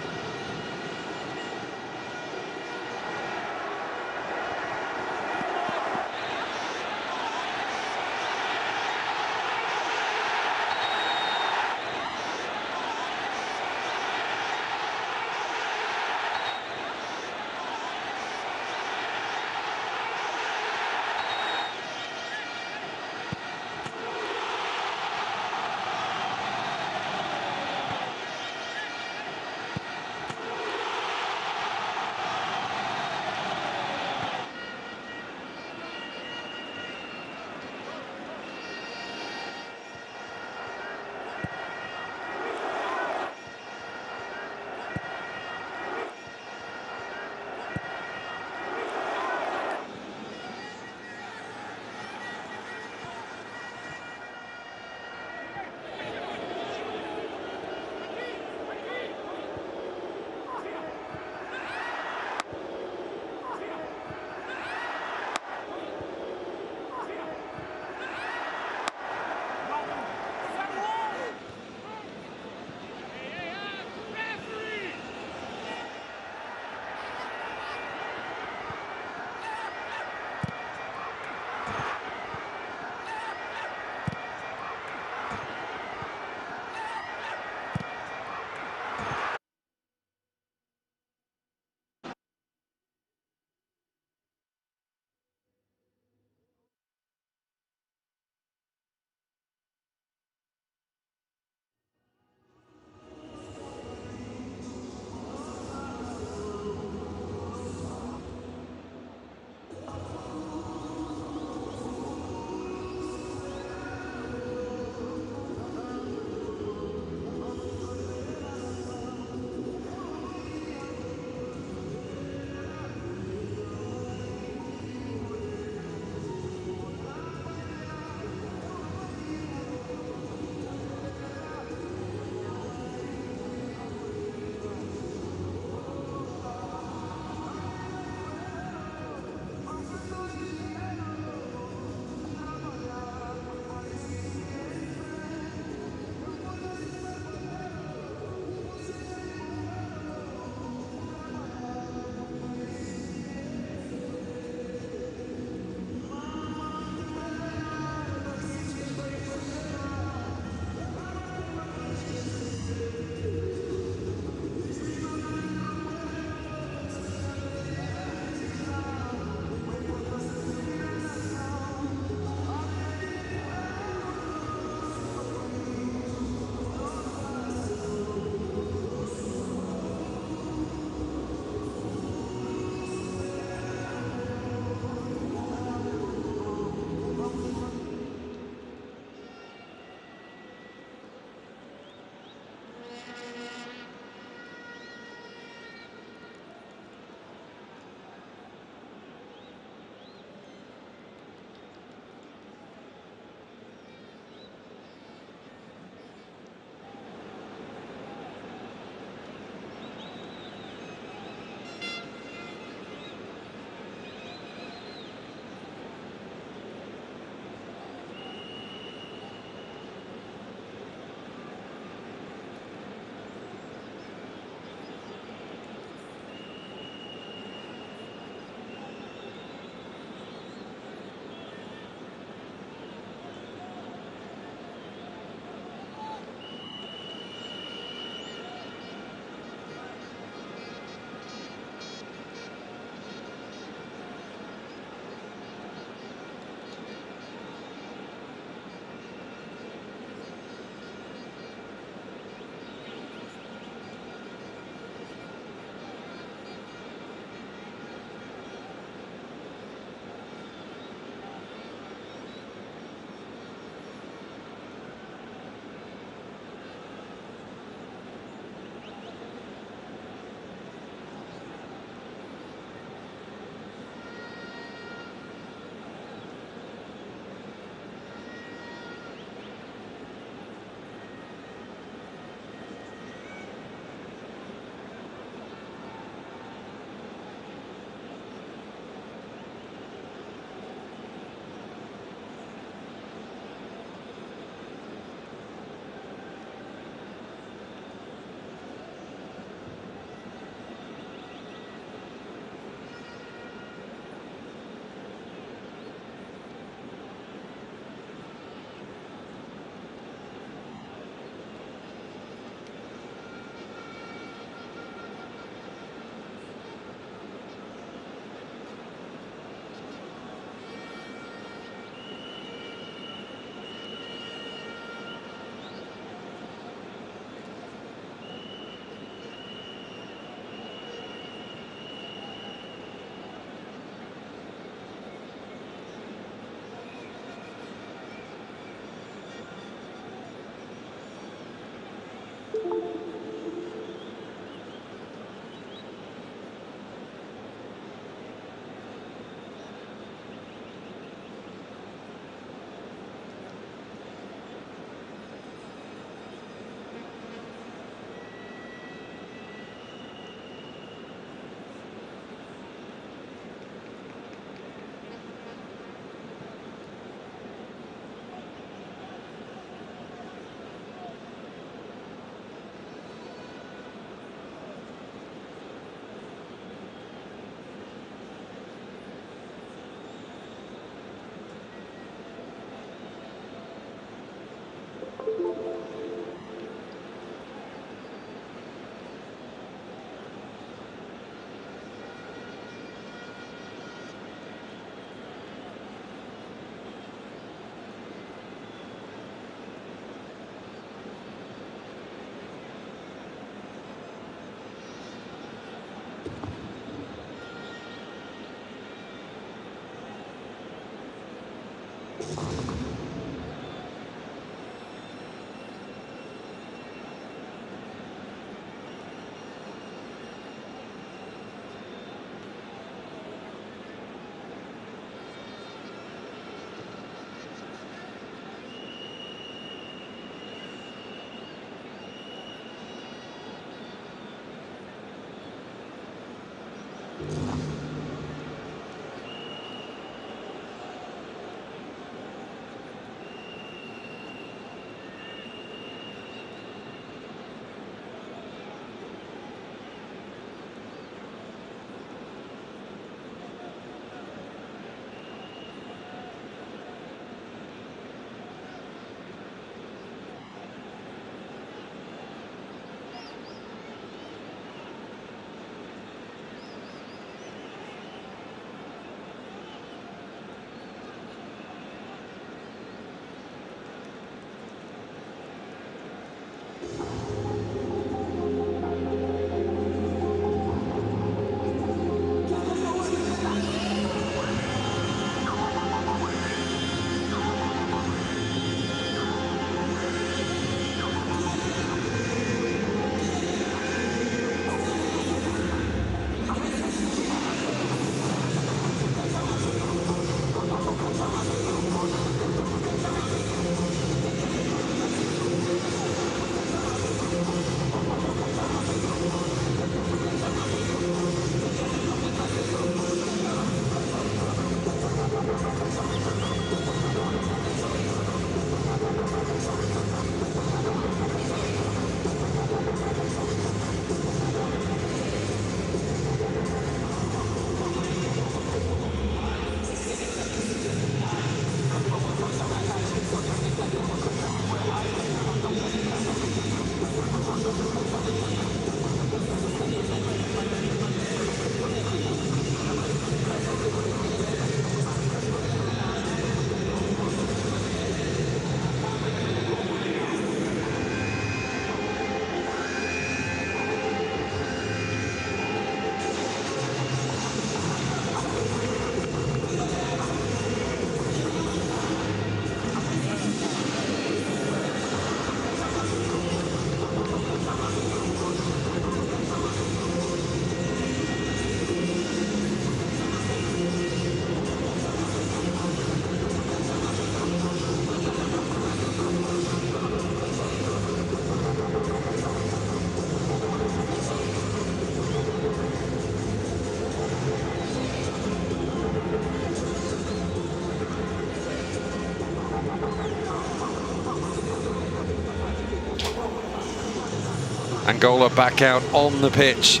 Angola back out on the pitch.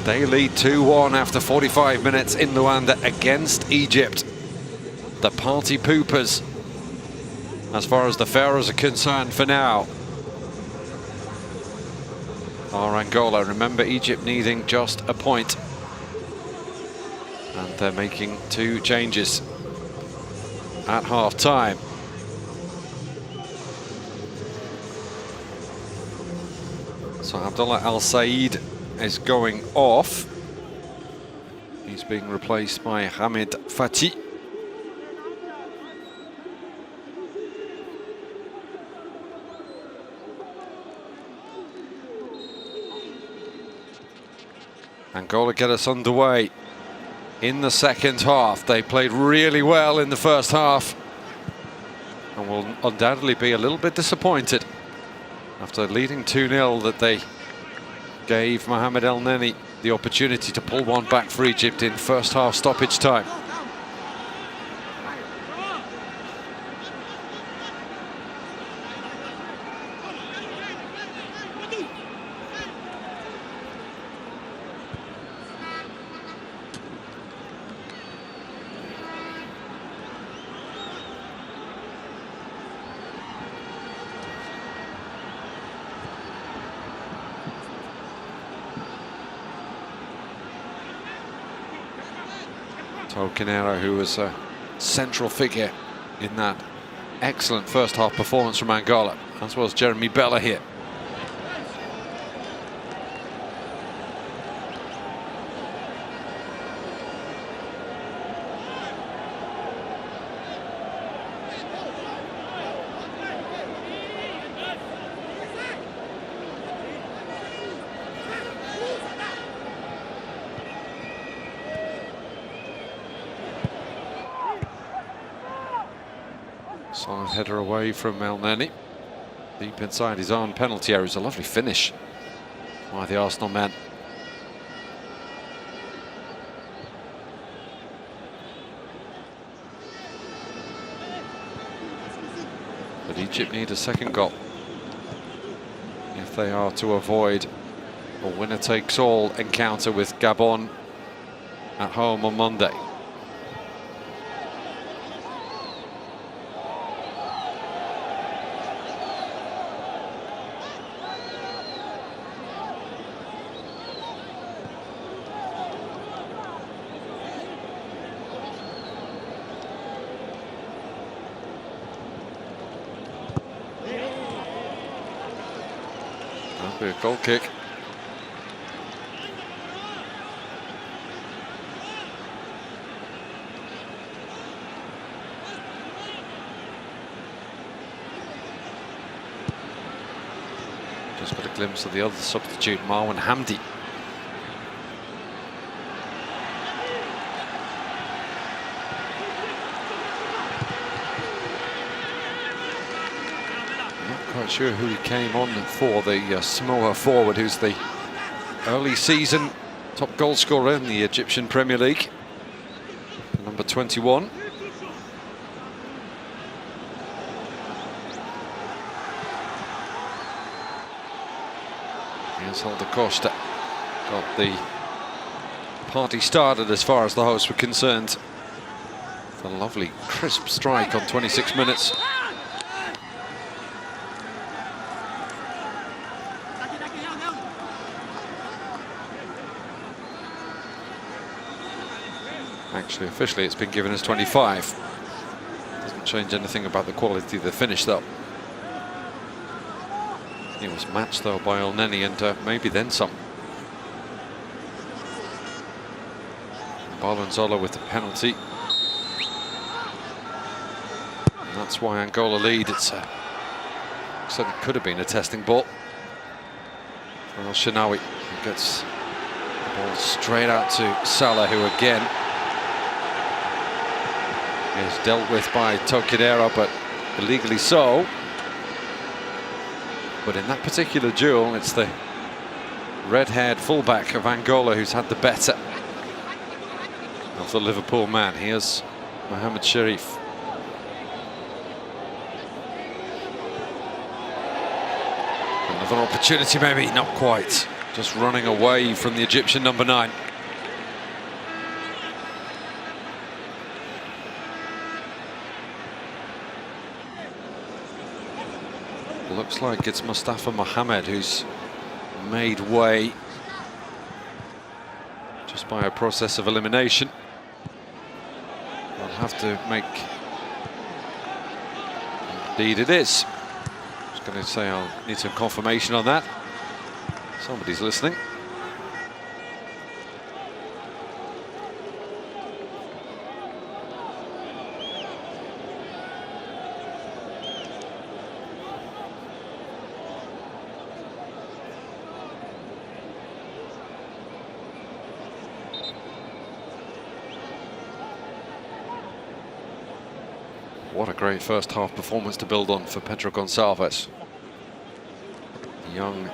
They lead 2-1 after 45 minutes in Luanda against Egypt. The party poopers, as far as the Faroes are concerned for now, are Angola. Remember, Egypt needing just a point. And they're making 2 changes at half-time. So Abdullah Al Said is going off. He's being replaced by Hamid Fatih. Angola get us underway in the second half. They played really well in the first half and will undoubtedly be a little bit disappointed after leading 2-0 that they gave Mohamed El Neni the opportunity to pull one back for Egypt in first half stoppage time. Tocanero, who was a central figure in that excellent first half performance from Angola, as well as Jeremy Bella here. Solid header away from El Neni. Deep inside his own penalty area. It was a lovely finish by the Arsenal man. But Egypt need a second goal if they are to avoid a winner-takes-all encounter with Gabon at home on Monday. That'll be a goal kick. Just got a glimpse of the other substitute, Marwan Hamdi. Quite sure who he came on for, the Samoa forward, who's the early season top goal scorer in the Egyptian Premier League, number 21. Here's Costa. Got the party started as far as the hosts were concerned. A lovely crisp strike on 26 minutes. Actually, officially, it's been given as 25. Doesn't change anything about the quality of the finish, though. He was matched, though, by El Neni, and maybe then some. Balanzola with the penalty. And that's why Angola lead. It's certainly could have been a testing ball. El Shenawi gets the ball straight out to Salah, who again is dealt with by Tokidera, but illegally so. But in that particular duel, it's the red-haired fullback of Angola who's had the better of the Liverpool man. Here's Mohamed Sharif. Another opportunity, maybe not quite. Just running away from the Egyptian number 9. Looks like it's Mustafa Mohamed who's made way just by a process of elimination. I'll have to make... Indeed it is. I was going to say I'll need some confirmation on that. Somebody's listening. What a great first half performance to build on for Pedro Gonçalves, the young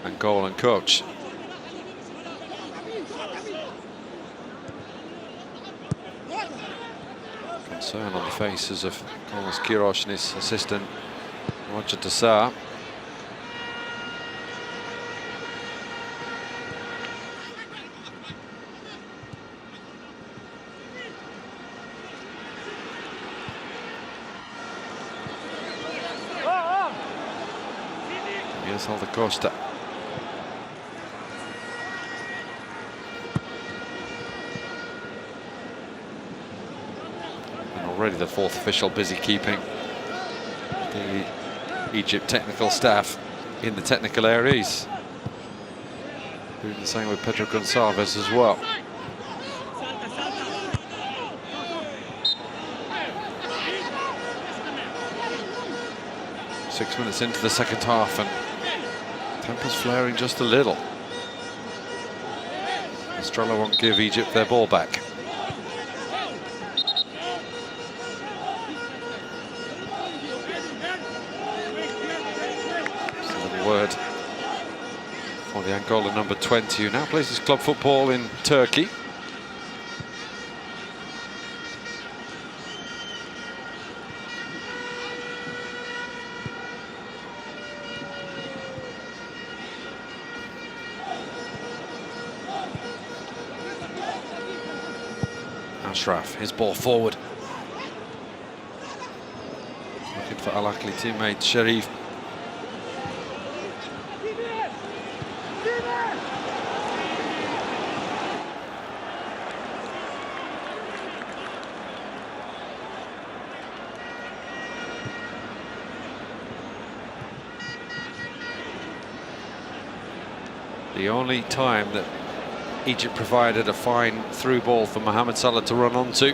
Angolan coach. Concern on the faces of Carlos Queiroz and his assistant Roger Dessart. Costa. And already the fourth official busy keeping the Egypt technical staff in the technical areas. Doing the same with Pedro Gonçalves as well. Six minutes into the second half and temper's flaring just a little. Estrella won't give Egypt their ball back. word for the Angola number 20, who now plays his club football in Turkey. Ashraf, his ball forward. Looking for Al Ahly teammate Sharif. The only time that Egypt provided a fine through ball for Mohamed Salah to run onto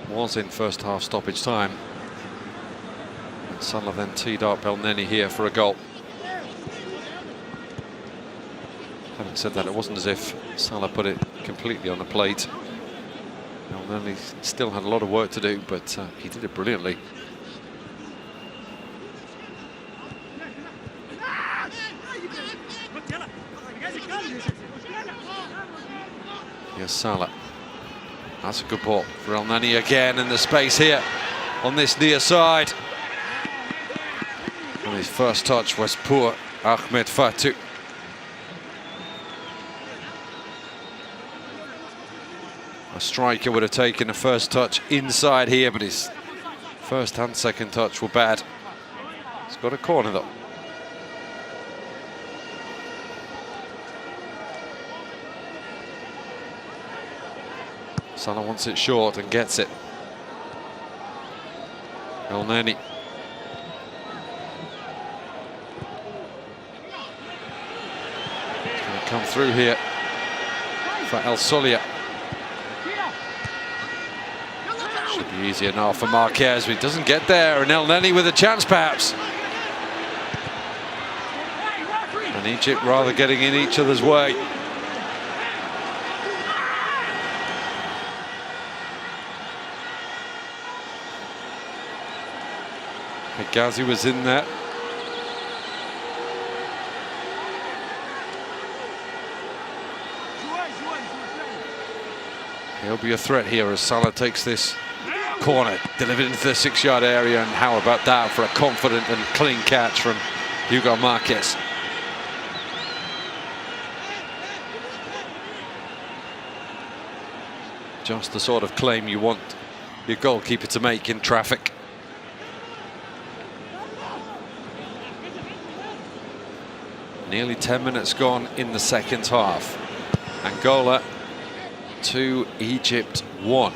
was in first half stoppage time. And Salah then teed up El Neni here for a goal. Having said that, it wasn't as if Salah put it completely on the plate. El Neni still had a lot of work to do, but he did it brilliantly. Here's Salah. That's a good ball for El Neni again in the space here on this near side. And his first touch was poor Ahmed Fatou. A striker would have taken the first touch inside here, but his first and second touch were bad. He's got a corner though. Salah wants it short and gets it. El Neni. It's going to come through here for El Solia. Should be easier now for Marquez, but he doesn't get there. And El Neni with a chance perhaps. And Egypt rather getting in each other's way. Ghazi was in there. He'll be a threat here as Salah takes this corner, delivered into the 6-yard area, and how about that for a confident and clean catch from Hugo Marquez. Just the sort of claim you want your goalkeeper to make in traffic. Nearly 10 minutes gone in the second half. Angola 2, Egypt 1.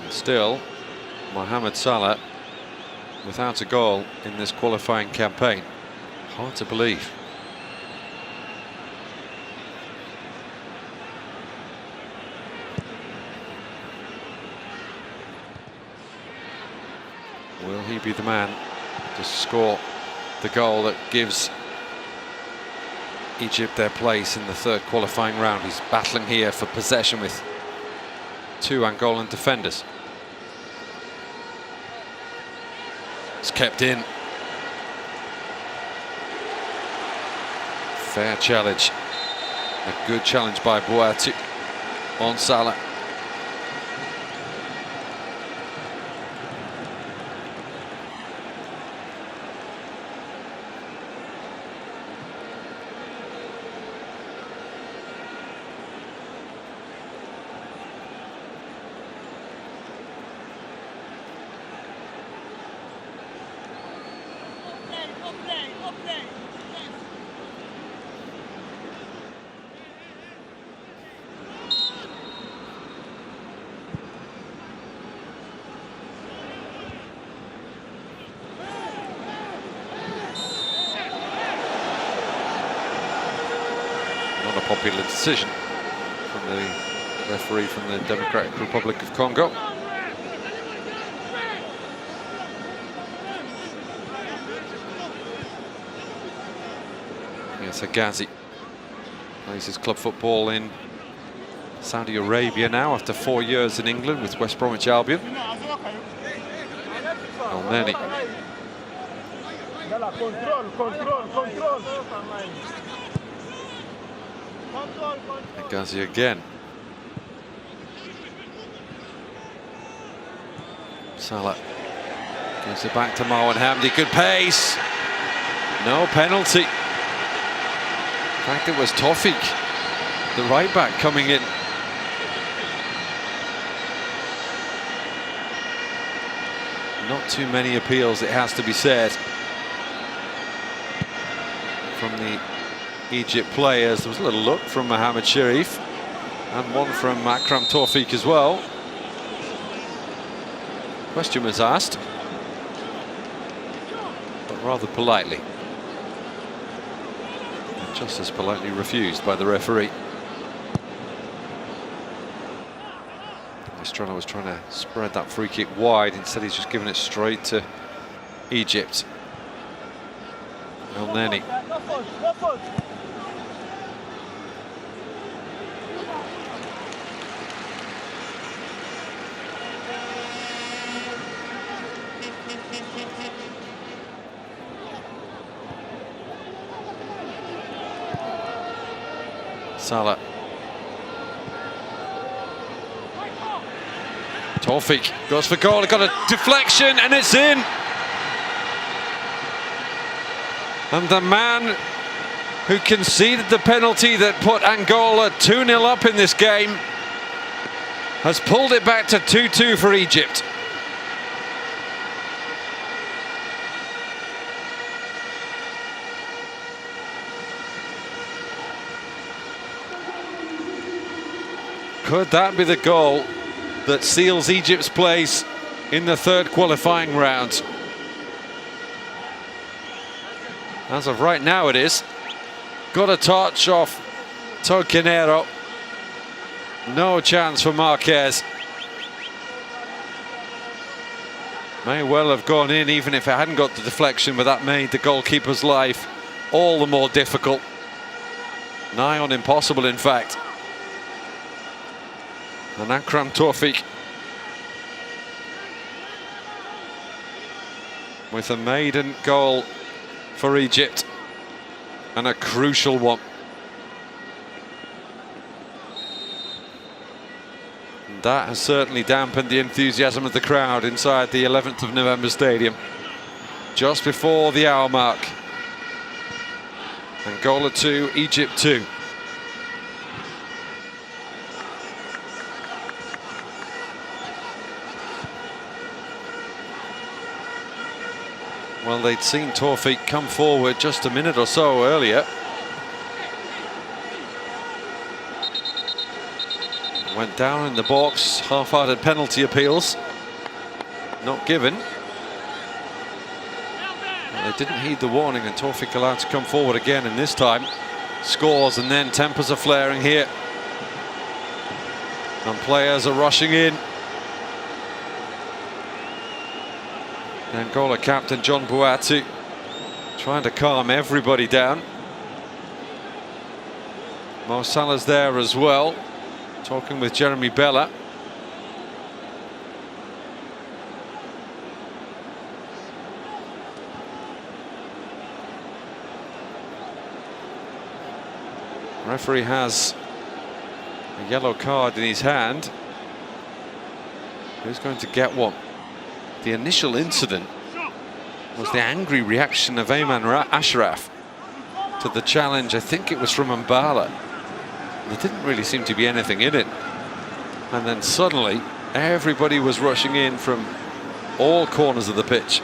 And still, Mohamed Salah without a goal in this qualifying campaign. Hard to believe. Will he be the man to score the goal that gives Egypt their place in the third qualifying round? He's battling here for possession with 2 Angolan defenders. It's kept in. Fair challenge. A good challenge by Boatu on Salah. Not a popular decision from the referee from the Democratic Republic of Congo. Here's It's Ghazi. Plays his club football in Saudi Arabia now after 4 years in England with West Bromwich Albion. Elneny. Ghazi again. Salah gives it back to Marwan Hamdi. Good pace. No penalty. In fact, it was Tawfiq, the right back, coming in. Not too many appeals, it has to be said, from the Egypt players. There was a little look from Mohamed Sharif and one from Akram Tawfiq as well. Question was asked, but rather politely. Just as politely refused by the referee. Estrella was trying to spread that free kick wide. Instead, he's just giving it straight to Egypt. Elneny. Salah. Tawfiq goes for goal. Got a deflection and it's in. And the man who conceded the penalty that put Angola 2-0 up in this game has pulled it back to 2-2 for Egypt. Could that be the goal that seals Egypt's place in the third qualifying round? As of right now it is. Got a touch off Toquinero. No chance for Marquez. May well have gone in even if it hadn't got the deflection, but that made the goalkeeper's life all the more difficult. Nigh on impossible, in fact. And Akram Tawfiq with a maiden goal for Egypt, and a crucial one. And that has certainly dampened the enthusiasm of the crowd inside the 11th of November Stadium. Just before the hour mark. Angola 2, Egypt 2. Well, they'd seen Tawfiq come forward just a minute or so earlier. Went down in the box, half-hearted penalty appeals. Not given. Well, they didn't heed the warning, and Tawfiq allowed to come forward again, and this time scores, and then tempers are flaring here. And players are rushing in. Angola captain John Boatu trying to calm everybody down. Mo Salah's there as well, talking with Jeremy Bella. Referee has a yellow card in his hand. Who's going to get one? The initial incident was the angry reaction of Ayman Ashraf to the challenge. I think it was from Mbala. There didn't really seem to be anything in it. And then suddenly, everybody was rushing in from all corners of the pitch.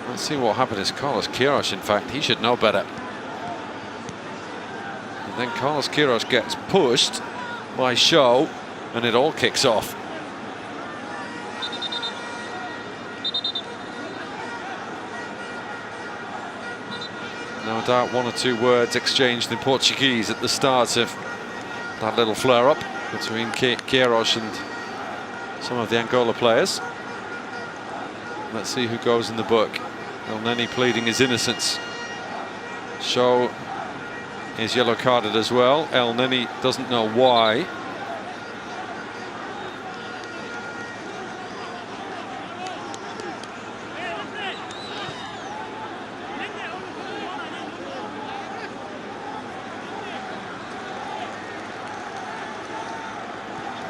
Let's see what happened is Carlos Queiroz, in fact, he should know better. And then Carlos Queiroz gets pushed by Shaw, and it all kicks off. No doubt one or two words exchanged in Portuguese at the start of that little flare-up. between Queiroz and some of the Angola players. Let's see who goes in the book. El Neni pleading his innocence. Show is yellow carded as well. El Neni doesn't know why.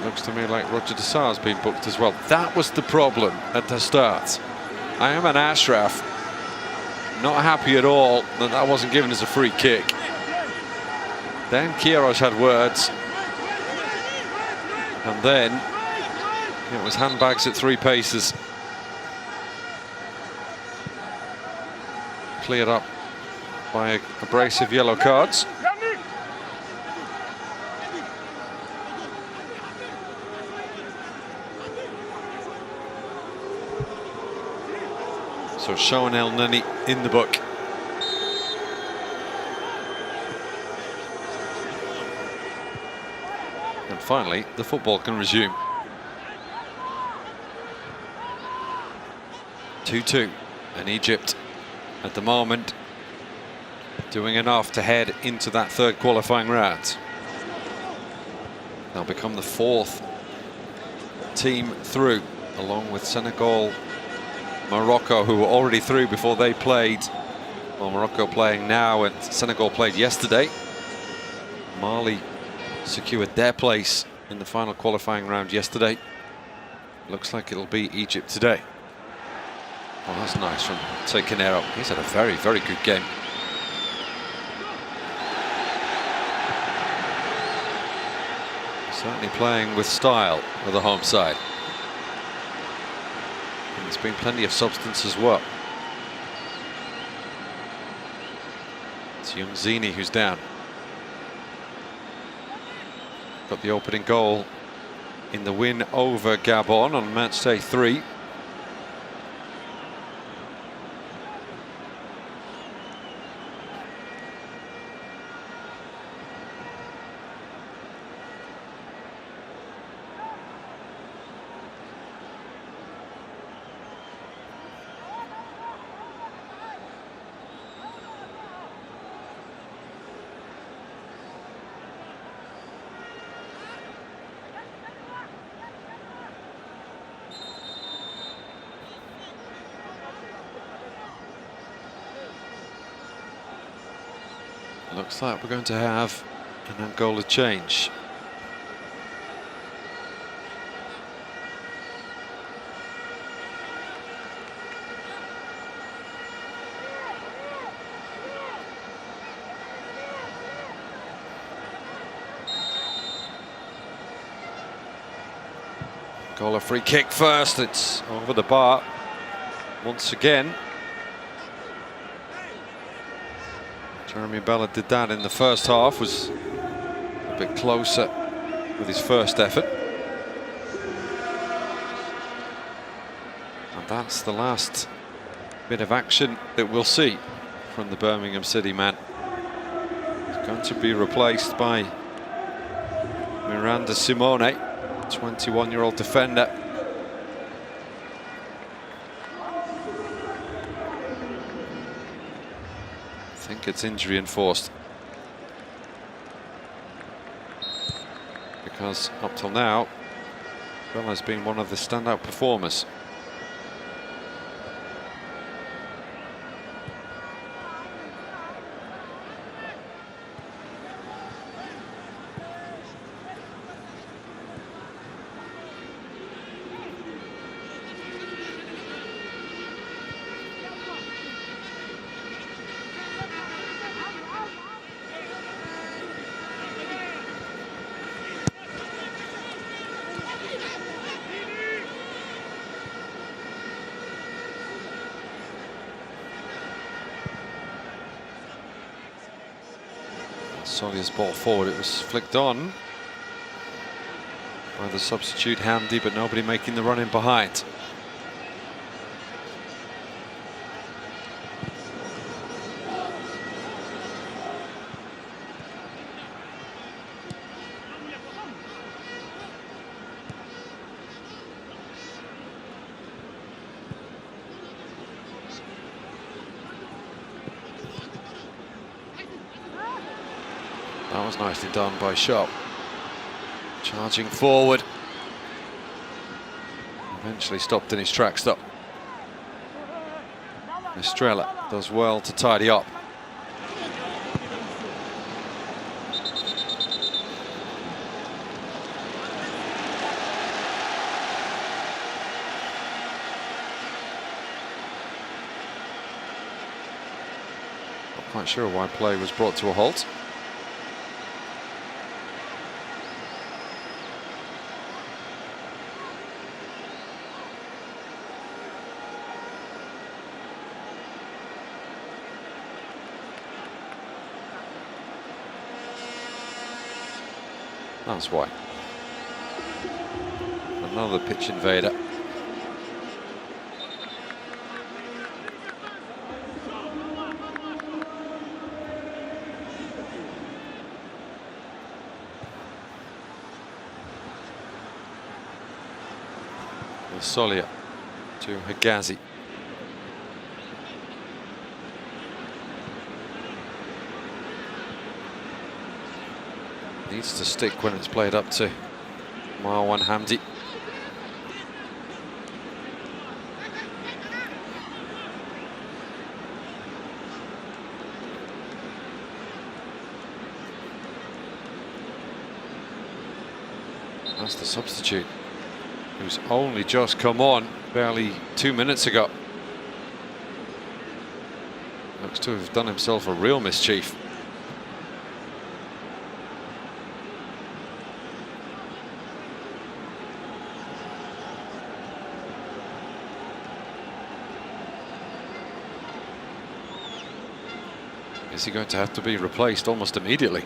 Looks to me like Roger de Sar's been booked as well. That was the problem at the start. I am an Ashraf. Not happy at all that that wasn't given as a free kick. Then Queiroz had words. And then it was handbags at 3 paces. Cleared up by a brace of yellow cards. So showing El Neni in the book. And finally, the football can resume. 2-2. And Egypt, at the moment, doing enough to head into that 3rd qualifying round. They'll become the 4th team through, along with Senegal, Morocco, who were already through before they played. Well, Morocco playing now, and Senegal played yesterday. Mali secured their place in the final qualifying round yesterday. Looks like it'll be Egypt today. Oh, that's nice from Tekenero. He's had a very, very good game. Certainly playing with style for the home side. There's been plenty of substance as well. It's young Zini who's down. Got the opening goal in the win over Gabon on match day 3. Looks like we're going to have an Angola change. Angola free kick first, it's over the bar once again. Jeremy Bella did that in the first half, was a bit closer with his first effort. And that's the last bit of action that we'll see from the Birmingham City man. He's going to be replaced by Miranda Simone, 21-year-old defender. I think it's injury enforced, because up till now Bella's been one of the standout performers. Solia's ball forward, it was flicked on by the substitute Handy, but nobody making the run in behind. That was nicely done by Shaw. Charging forward. Eventually stopped in his tracks though. Estrella does well to tidy up. Not quite sure why play was brought to a halt. That's why. Another pitch invader. Solia to Hegazi. Needs to stick when it's played up to Marwan Hamdi. That's the substitute, who's only just come on barely 2 minutes ago. Looks to have done himself a real mischief. Is he going to have to be replaced almost immediately?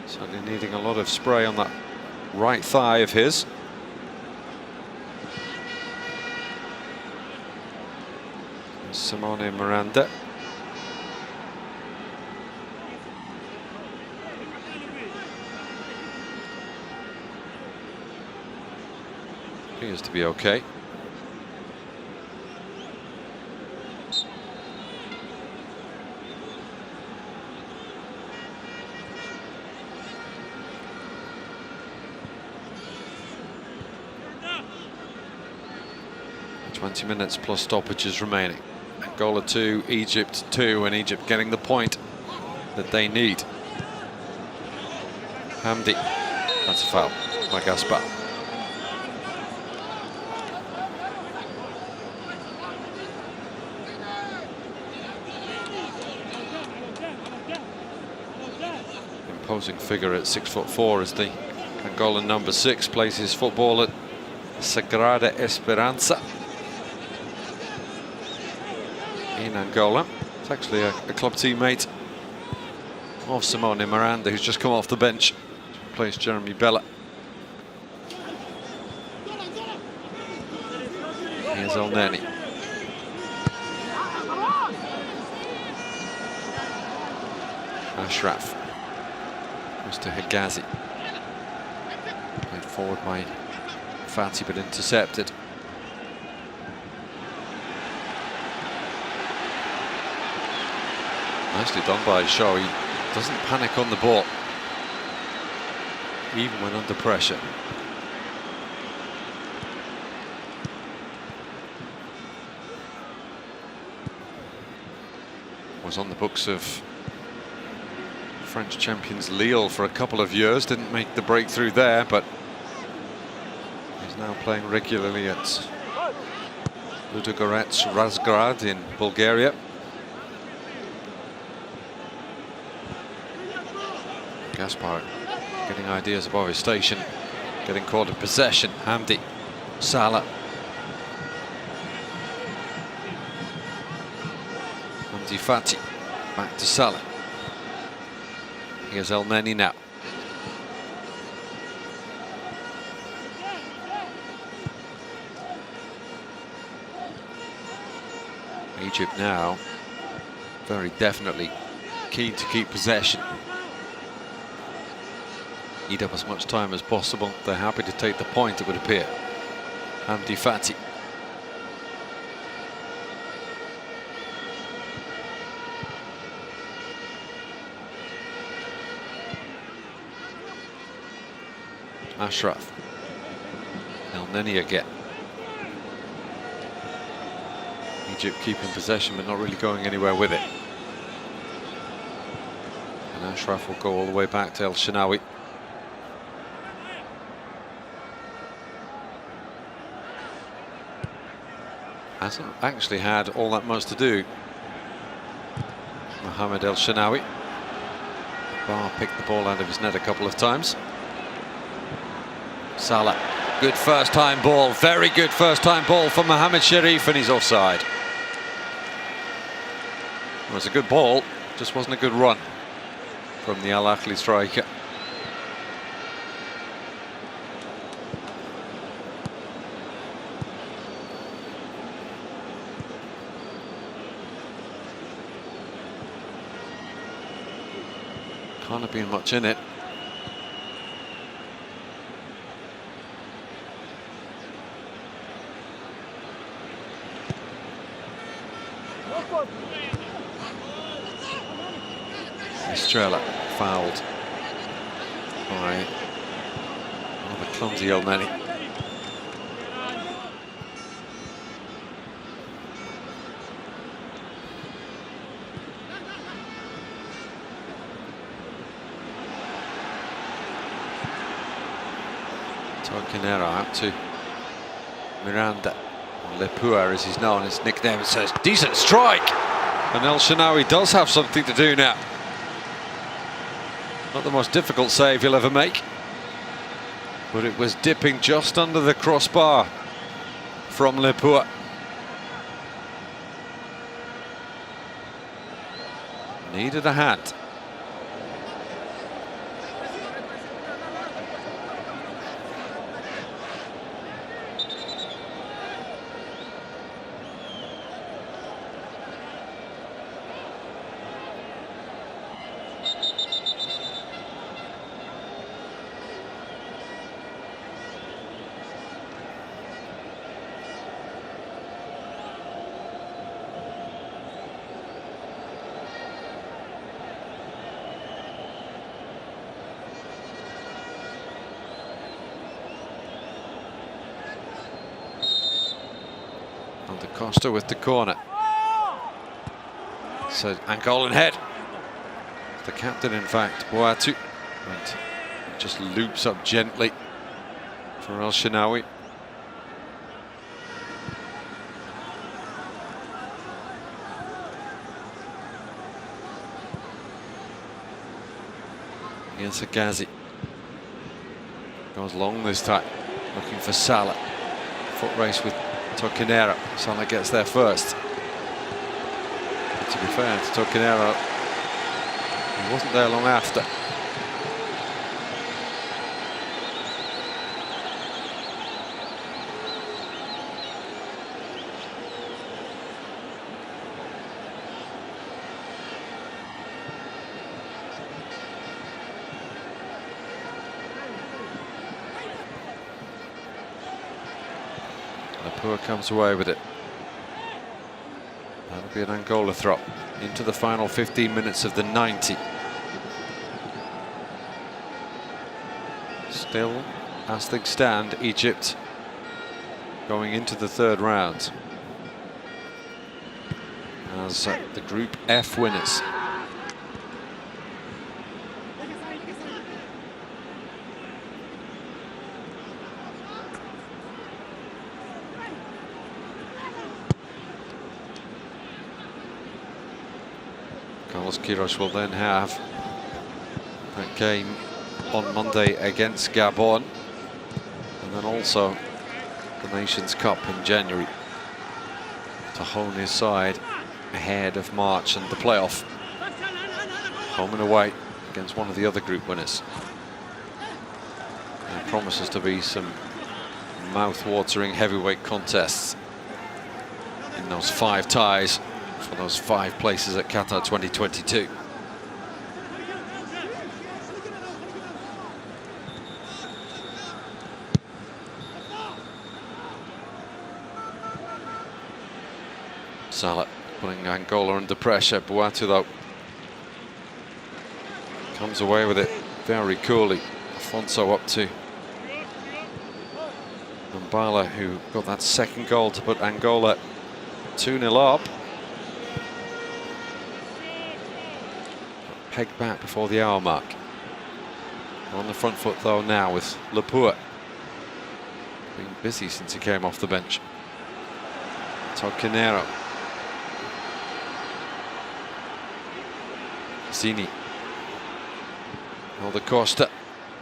Certainly needing a lot of spray on that right thigh of his. Simone Miranda. Appears to be okay. Minutes plus stoppages remaining. Angola 2, Egypt 2, and Egypt getting the point that they need. Hamdi. That's a foul by Gaspar. Imposing figure at 6'4" as the Angolan number 6 plays his football at Sagrada Esperança in Angola. It's actually a club teammate of Simone Miranda, who's just come off the bench to replace Jeremy Bella. Here's El Neni. Ashraf goes to Hegazi. Played forward by Fati but intercepted. Nicely done by Shaw. He doesn't panic on the ball, even when under pressure. Was on the books of French champions Lille for a couple of years, didn't make the breakthrough there, but he's now playing regularly at Ludogorets Razgrad in Bulgaria. Gaspar getting ideas above his station, getting caught in possession. Hamdi, Salah. Hamdi Fati, back to Salah. Here's El Neni now. Egypt now very definitely keen to keep possession. Eat up as much time as possible. They're happy to take the point, it would appear. Hamdi Fati. Ashraf. El Neni again. Egypt keeping possession but not really going anywhere with it. And Ashraf will go all the way back to El Shenawi. Hasn't actually had all that much to do. Mohamed El Shenawi. Bar picked the ball out of his net a couple of times. Salah, good first time ball, very good first time ball for Mohamed Sharif, and he's offside. It was a good ball, just wasn't a good run from the Al Ahly striker. Can't have been much in it. Estrella fouled by the clumsy El Neni. Torquenera out to Miranda. Lepua, as he's known, his nickname. It says decent strike, and El Shenawi does have something to do now. Not the most difficult save he'll ever make, but it was dipping just under the crossbar from Lepua. Needed a hand. Costa with the corner. So Angolan head. The captain, in fact, Boatu, and just loops up gently for El Shenawi. Against Agazi. Goes long this time, looking for Salah. Foot race with Torquenera. Salah gets there first. But to be fair to Torquenera, he wasn't there long after. Lepua comes away with it. That'll be an Angola throw into the final 15 minutes of the 90. Still, as things stand, Egypt going into the third round as the Group F winners. Queiroz will then have that game on Monday against Gabon, and then also the Nations Cup in January to hone his side ahead of March and the playoff, home and away against one of the other group winners. There promises to be some mouth-watering heavyweight contests in those 5 ties for those 5 places at Qatar 2022. Salah putting Angola under pressure. Boatu, though, comes away with it very coolly. Afonso up to Mbala, who got that second goal to put Angola 2-0 up. Pegged back before the hour mark. On the front foot though now with Lapua. Been busy since he came off the bench. Tocanero. Zini. The Costa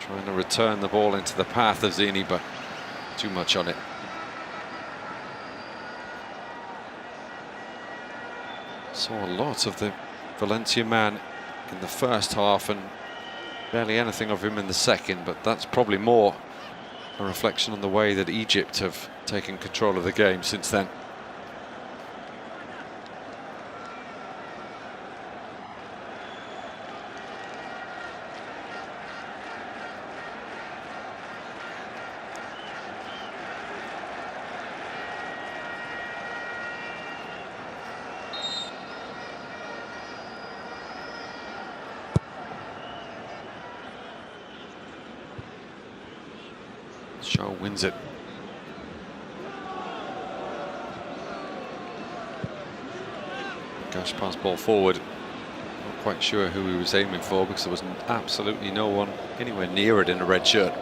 trying to return the ball into the path of Zini, but too much on it. Saw a lot of the Valencia man in the first half and barely anything of him in the second, but that's probably more a reflection on the way that Egypt have taken control of the game since then. Shaw wins it. Gash pass ball forward. Not quite sure who he was aiming for because there was absolutely no one anywhere near it in a red shirt.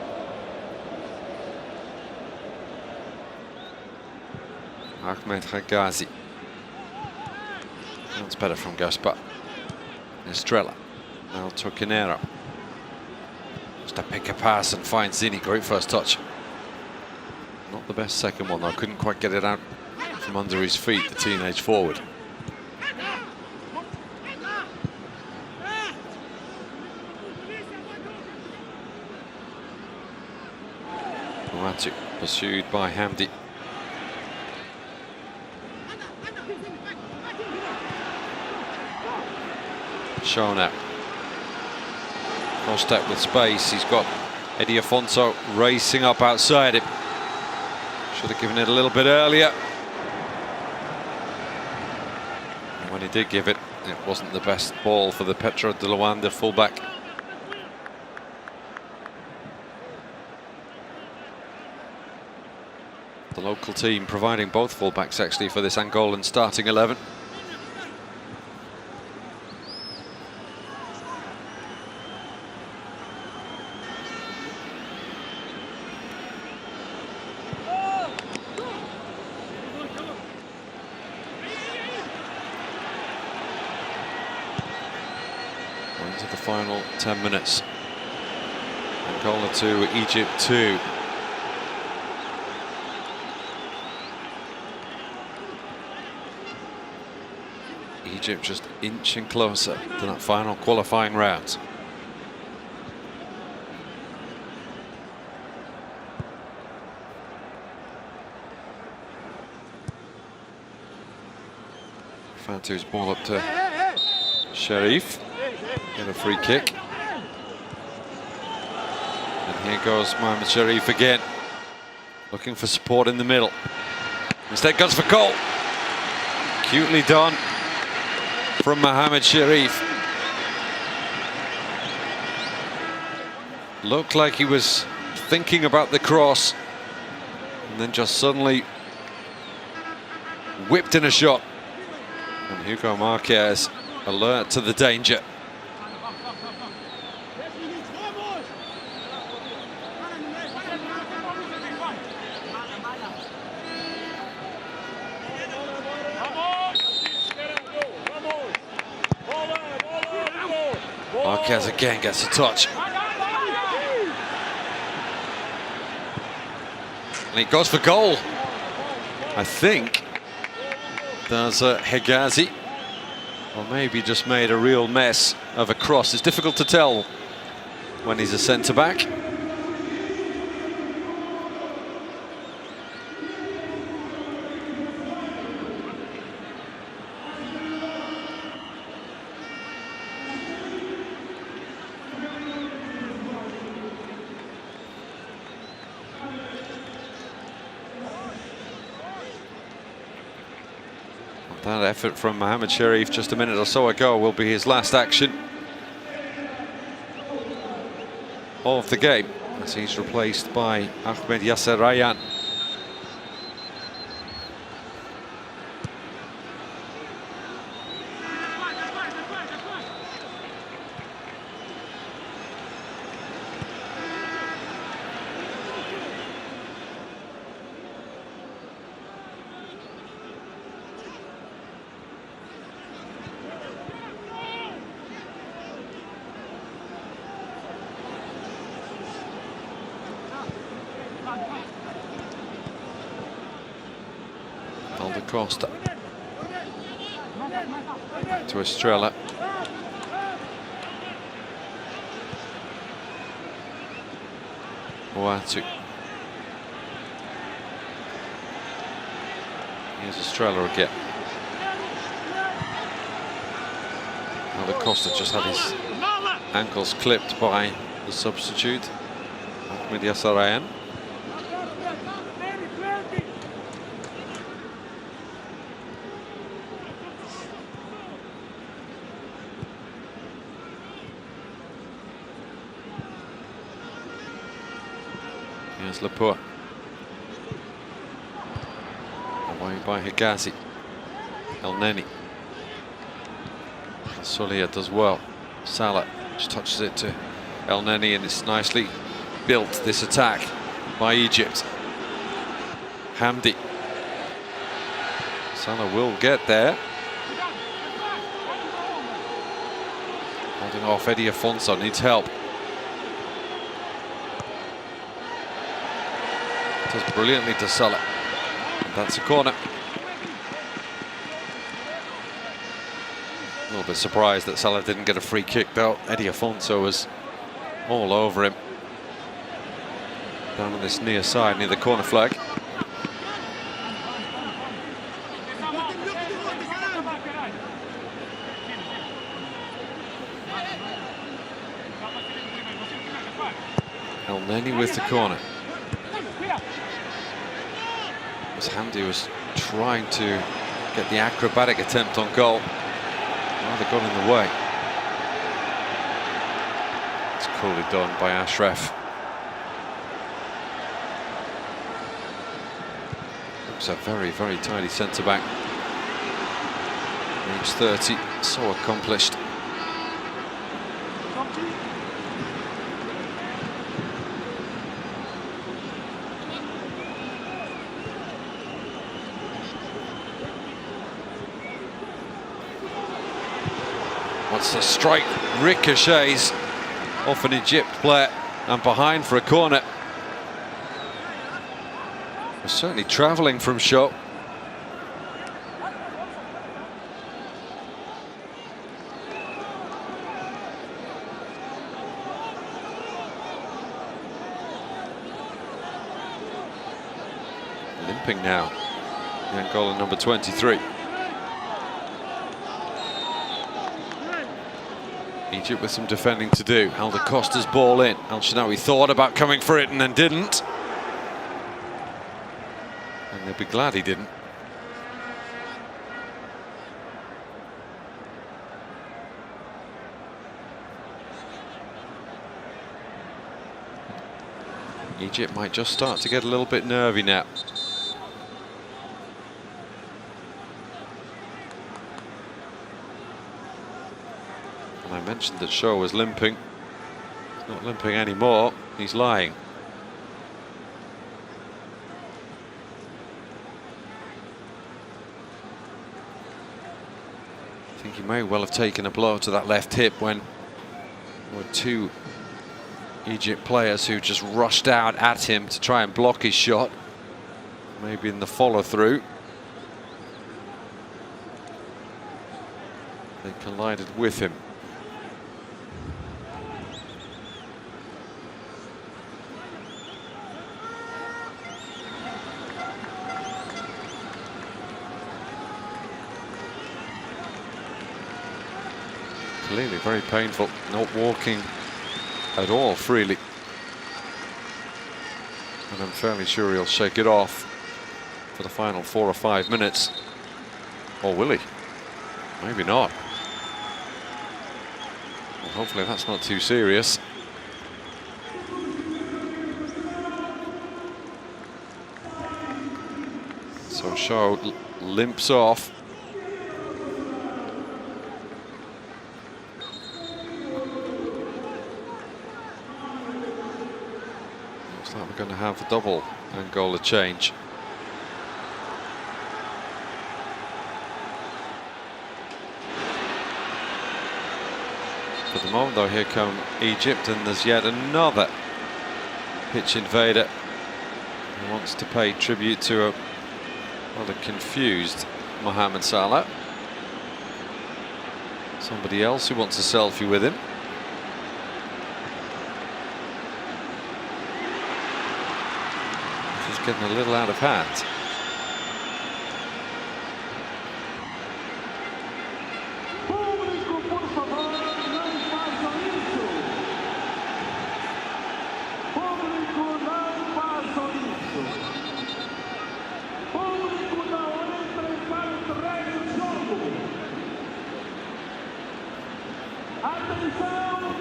Ahmed Hagazi. That's better from Gaspar. Estrella. Now Tocanero. Just to pick a pass and find Zini. Great first touch. Not the best second one though. Couldn't quite get it out from under his feet, the teenage forward. Boatu pursued by Hamdi. Shaw now. Cross-step with space. He's got Eddie Afonso racing up outside him. Should have given it a little bit earlier. And when he did give it, it wasn't the best ball for the Petro de Luanda fullback. The local team providing both fullbacks actually for this Angolan starting 11. Into the final 10 minutes. Angola 2, Egypt 2. Egypt just inching closer to that final qualifying round. Fatu's ball up to Sharif. Get a free kick. And here goes Mohamed Sharif again. Looking for support in the middle. Instead goes for goal. Cutely done from Mohamed Sharif. Looked like he was thinking about the cross and then just suddenly whipped in a shot. And Hugo Marquez alert to the danger. Marquez again gets a touch. And he goes for goal. I think there's Hegazi. Or maybe just made a real mess of a cross. It's difficult to tell when he's a centre-back. That effort from Mohamed Sharif just a minute or so ago will be his last action of the game, as he's replaced by Ahmed Yasser Rayyan. Costa to Estrella. Boatu. Here's Estrella again. Now the Costa just had his ankles clipped by the substitute, Ahmed Yasser Rayyan. Here's Lapua. Away by Higazi. El Neni. Solia does well. Salah just touches it to El Neni, and it's nicely built, this attack by Egypt. Hamdi. Salah will get there. Holding off Eddie Afonso, needs help. Does brilliantly to Salah. And that's a corner. A little bit surprised that Salah didn't get a free kick though. Eddie Afonso was all over him. Down on this near side, near the corner flag. El Neni with the corner. Hamdi was trying to get the acrobatic attempt on goal. Rather got in the way. It's coolly done by Ashraf. Looks a very, very tidy centre-back. Age 30, so accomplished. Once the strike ricochets off an Egypt player and behind for a corner. We're certainly travelling from show. Limping now, the Angola number 23. Egypt with some defending to do. Alda Costa's ball in. El Shenawi thought about coming for it and then didn't. And they'll be glad he didn't. Egypt might just start to get a little bit nervy now. I mentioned that Shaw was limping. He's not limping anymore, he's lying. I think he may well have taken a blow to that left hip when there were two Egypt players who just rushed out at him to try and block his shot. Maybe in the follow-through they collided with him. Clearly very painful, not walking at all freely. And I'm fairly sure he'll shake it off for the final 4 or 5 minutes. Or will he? Maybe not. Well, hopefully that's not too serious. So Shaw limps off. Looks like we're going to have a double Angola change. For the moment though, here come Egypt, and there's yet another pitch invader who wants to pay tribute to a rather confused Mohamed Salah. Somebody else who wants a selfie with him. Just getting a little out of hand.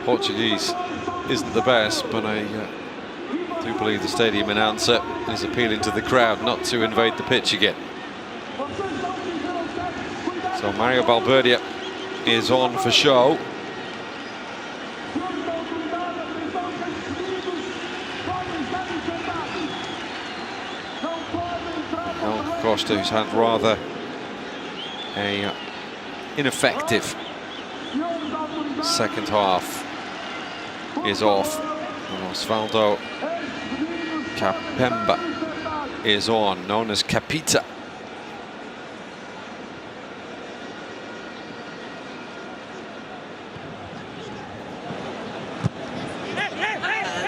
Portuguese isn't the best, but I do believe the stadium announcer is appealing to the crowd not to invade the pitch again. So Mario Valverde is on for show. Costa, who's had rather a ineffective second half, is off, and Osvaldo Capemba is on, known as Capita.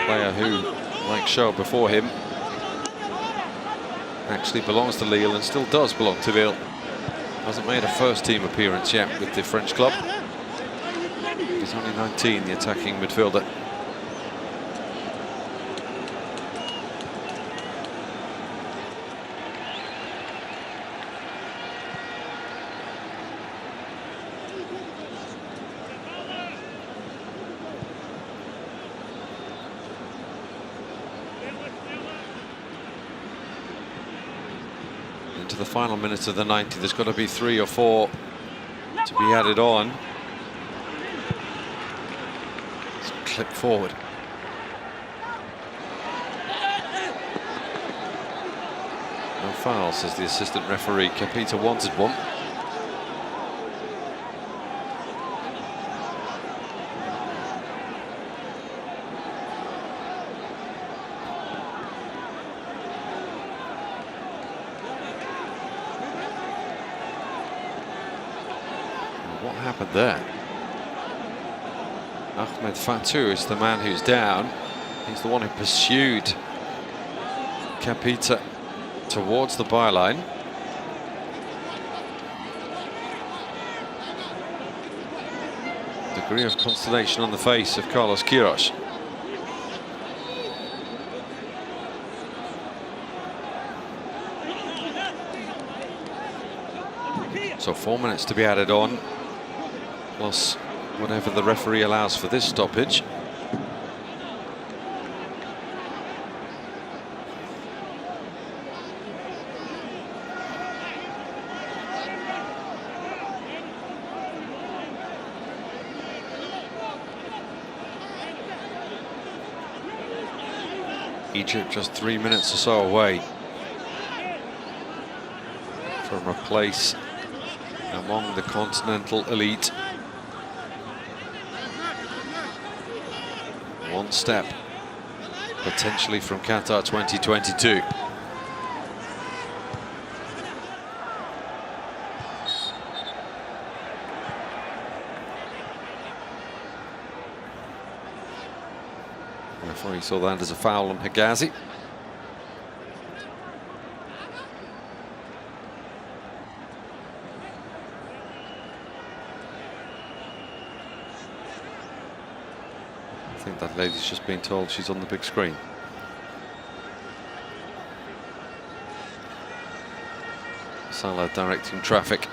Player who, like Shaw before him, actually belongs to Lille and still does belong to Lille. Hasn't made a first team appearance yet with the French club. He's only 19, the attacking midfielder. Into the final minutes of the 90, there's got to be 3 or 4 to be added on. Clip forward. No foul, says the assistant referee. Capita wanted one. What happened there? Ahmed Fatou is the man who's down. He's the one who pursued Capita towards the byline. Degree of consternation on the face of Carlos Queiroz. So 4 minutes to be added on, plus whatever the referee allows for this stoppage. Egypt just 3 minutes or so away from a place among the continental elite. One step potentially from Qatar 2022. Referee saw that as a foul on Hegazi. I think that lady's just been told she's on the big screen. Salah directing traffic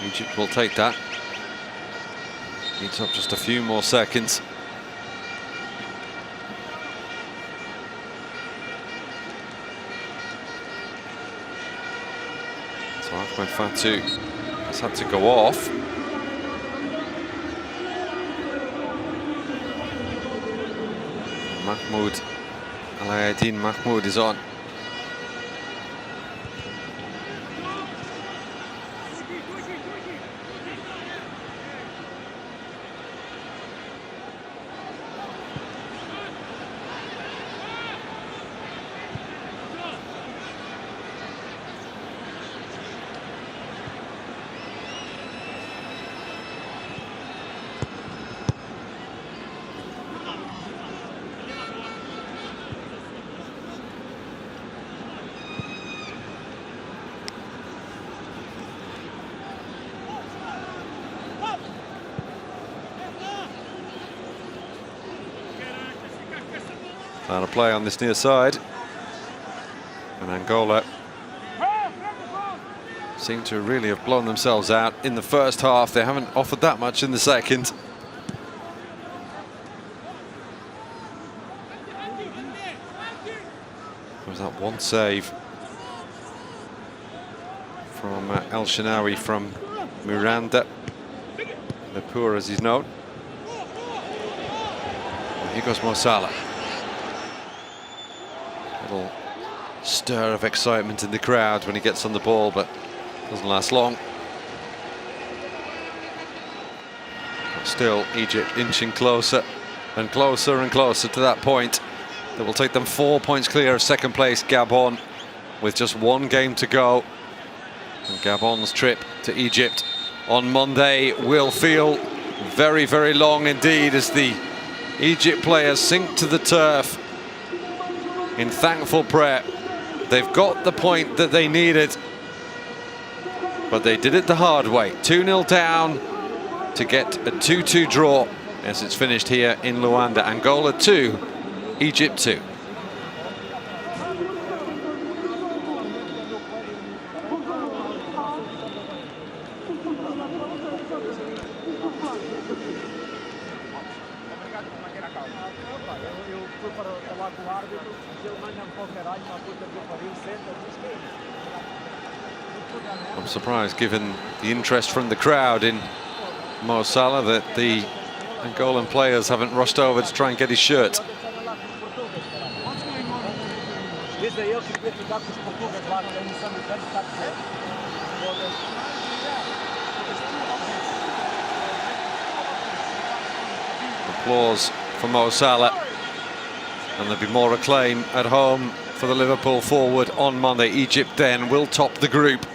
Egypt will take that. Needs up just a few more seconds. So Ahmed Fatou has had to go off. Mahmoud, Alaeddin Mahmoud is on. Found a play on this near side. And Angola seem to really have blown themselves out in the first half. They haven't offered that much in the second. There was that one save from El Shenawi from Miranda, Lepur as he's known. And here goes Mo Salah. Little stir of excitement in the crowd when he gets on the ball, but doesn't last long. But still, Egypt inching closer and closer and closer to that point that will take them 4 points clear of second place Gabon, with just one game to go. And Gabon's trip to Egypt on Monday will feel very, very long indeed as the Egypt players sink to the turf in thankful prayer. They've got the point that they needed, but they did it the hard way. 2-0 down to get a 2-2 draw as it's finished here in Luanda. Angola 2, Egypt 2. I'm surprised, given the interest from the crowd in Mo Salah, that the Angolan players haven't rushed over to try and get his shirt. Applause for Mo Salah, and there'll be more acclaim at home for the Liverpool forward on Monday. Egypt then will top the group.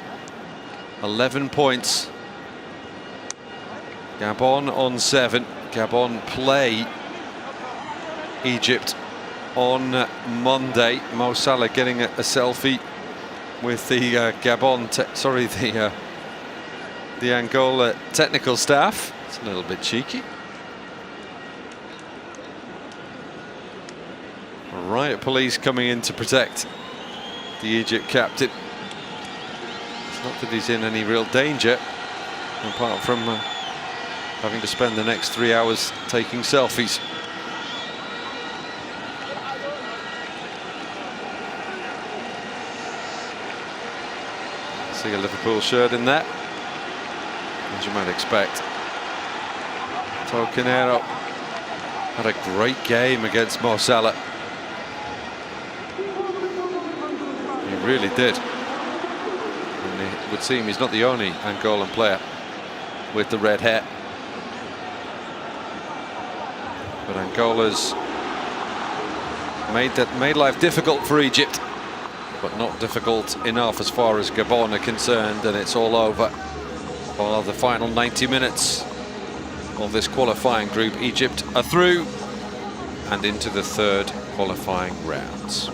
11 points. Gabon on 7. Gabon play Egypt on Monday. Mo Salah getting a selfie with the the Angola technical staff. It's a little bit cheeky. Riot police coming in to protect the Egypt captain. It's not that he's in any real danger, apart from having to spend the next 3 hours taking selfies. See a Liverpool shirt in there, as you might expect. Tocanero had a great game against Mo Salah. He really did. And it would seem he's not the only Angolan player with the red hair. But Angola's made life difficult for Egypt, but not difficult enough as far as Gabon are concerned, and it's all over for the final 90 minutes of this qualifying group. Egypt are through and into the third qualifying rounds.